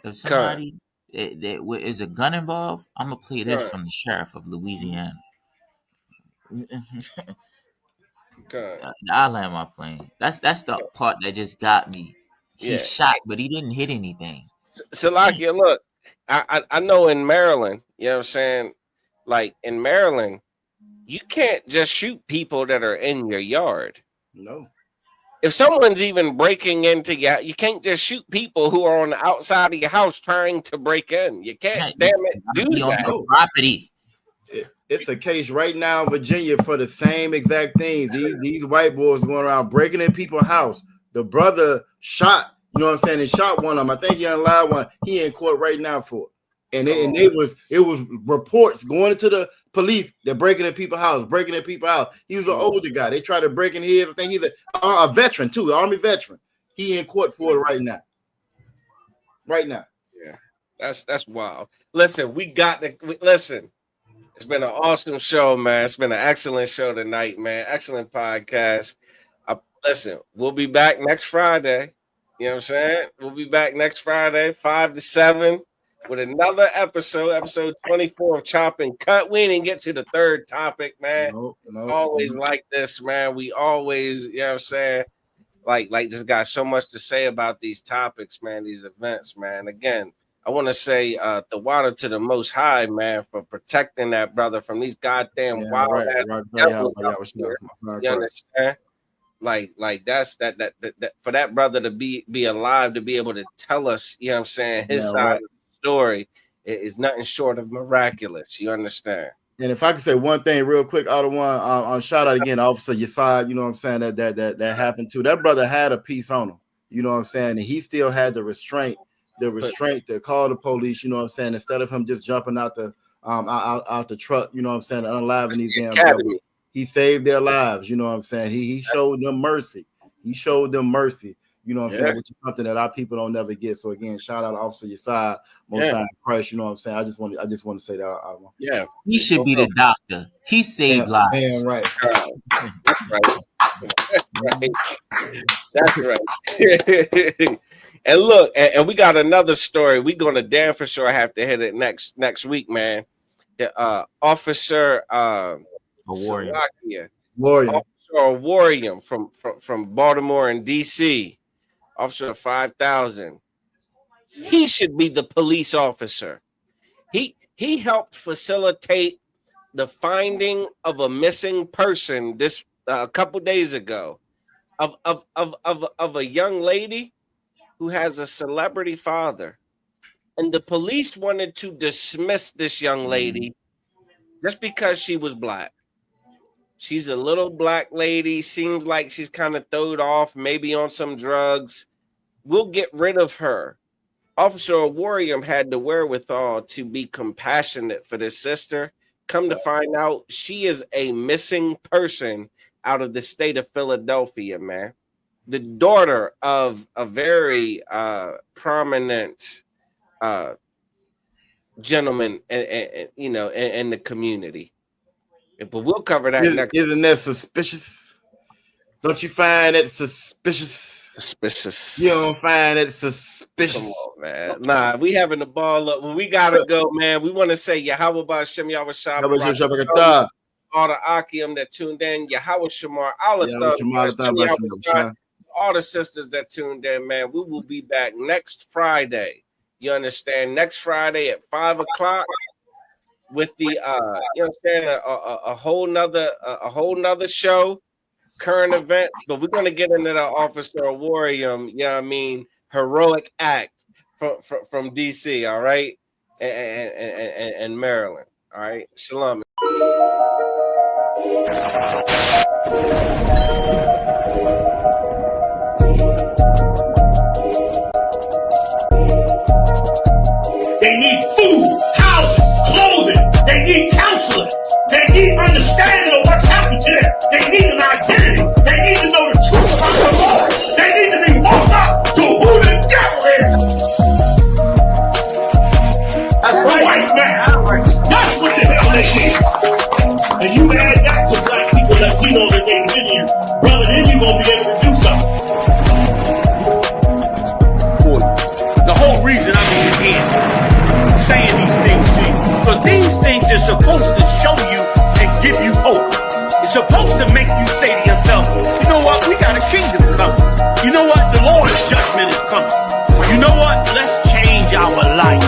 of somebody that is a gun involved. I'm gonna play this from the sheriff of Louisiana. I land my plane. That's the part that just got me. He shot, but he didn't hit anything. Salakia, look, I know in Maryland, you know what I'm saying? Like in Maryland, you can't just shoot people that are in your yard. No. If someone's even breaking into you can't just shoot people who are on the outside of your house trying to break in. You can't, damn it, do that. On property. It's a case right now in Virginia for the same exact thing. These white boys going around breaking in people's house. The brother shot, you know what I'm saying, and shot one of them. I think he unalive one. He in court right now for it. And it was reports going into the police. They're breaking in people's house, He was an older guy. They tried to break in here. I think he's a veteran too, Army veteran. He in court for it right now. Right now. Yeah, that's wild. Listen, listen. It's been an awesome show, man. It's been an excellent show tonight, man. Excellent podcast. Listen, we'll be back next Friday. You know what I'm saying? We'll be back next Friday, 5 to 7, with another episode 24 of Chop and Cut. We didn't get to the third topic, man. It's always like this, man. We always, you know what I'm saying? Like just got so much to say about these topics, man, these events, man. Again, I want to say the water to the Most High, man, for protecting that brother from these goddamn wild ass devils out here. You understand? Like that's that for that brother to be alive, to be able to tell us, you know what I'm saying, his side of the story is nothing short of miraculous. You understand? And if I could say one thing real quick, out of one, shout out again, Officer Yasad, you know what I'm saying, that happened too. That brother had a piece on him, you know what I'm saying, and he still had the restraint to call the police, you know what I'm saying, instead of him just jumping out the truck, you know what I'm saying, unaliving these damn devils. He saved their lives, you know what I'm saying. He showed them mercy. You know what I'm saying, which is something that our people don't never get. So again, shout out to Officer Yasad, Most High Christ, you know what I'm saying. I just want to say that. Yeah, he should be the doctor. He saved lives. Damn right. That's right. And look, and we got another story. We're gonna damn for sure have to hit it next week, man. The Officer Warrior from Baltimore and DC, Officer 5000. He should be the police officer. He helped facilitate the finding of a missing person this a couple days ago of a young lady who has a celebrity father, and the police wanted to dismiss this young lady just because she was black. She's a little black lady, seems like she's kind of throwed off, maybe on some drugs. We'll get rid of her. Officer Warrior had the wherewithal to be compassionate for this sister. Come to find out, she is a missing person out of the state of Philadelphia, man. The daughter of a very prominent gentleman, you know, in the community. But we'll cover that next. Isn't that suspicious? Don't you find it suspicious? Suspicious. You don't find it suspicious? Come on, man. Nah, we having the ball up. Well, we gotta go, man. We want to say Yahweh Shem Yahweh Shabbat. All the Akim that tuned in, Yahweh Shamar, all the sisters that tuned in, man. We will be back next Friday. You understand? Next Friday at 5 o'clock with the you know what I'm saying, a whole nother show, current events. But we're gonna get into the Officer Warrior, you know what I mean, heroic act from DC, all right, and Maryland, all right. Shalom. They need food, housing, clothing. They need counseling. They need understanding of what's happened to them. They need an identity. They saying these things to you. Because these things are supposed to show you and give you hope. It's supposed to make you say to yourself, you know what, we got a kingdom coming. You know what, the Lord's judgment is coming. You know what, let's change our life.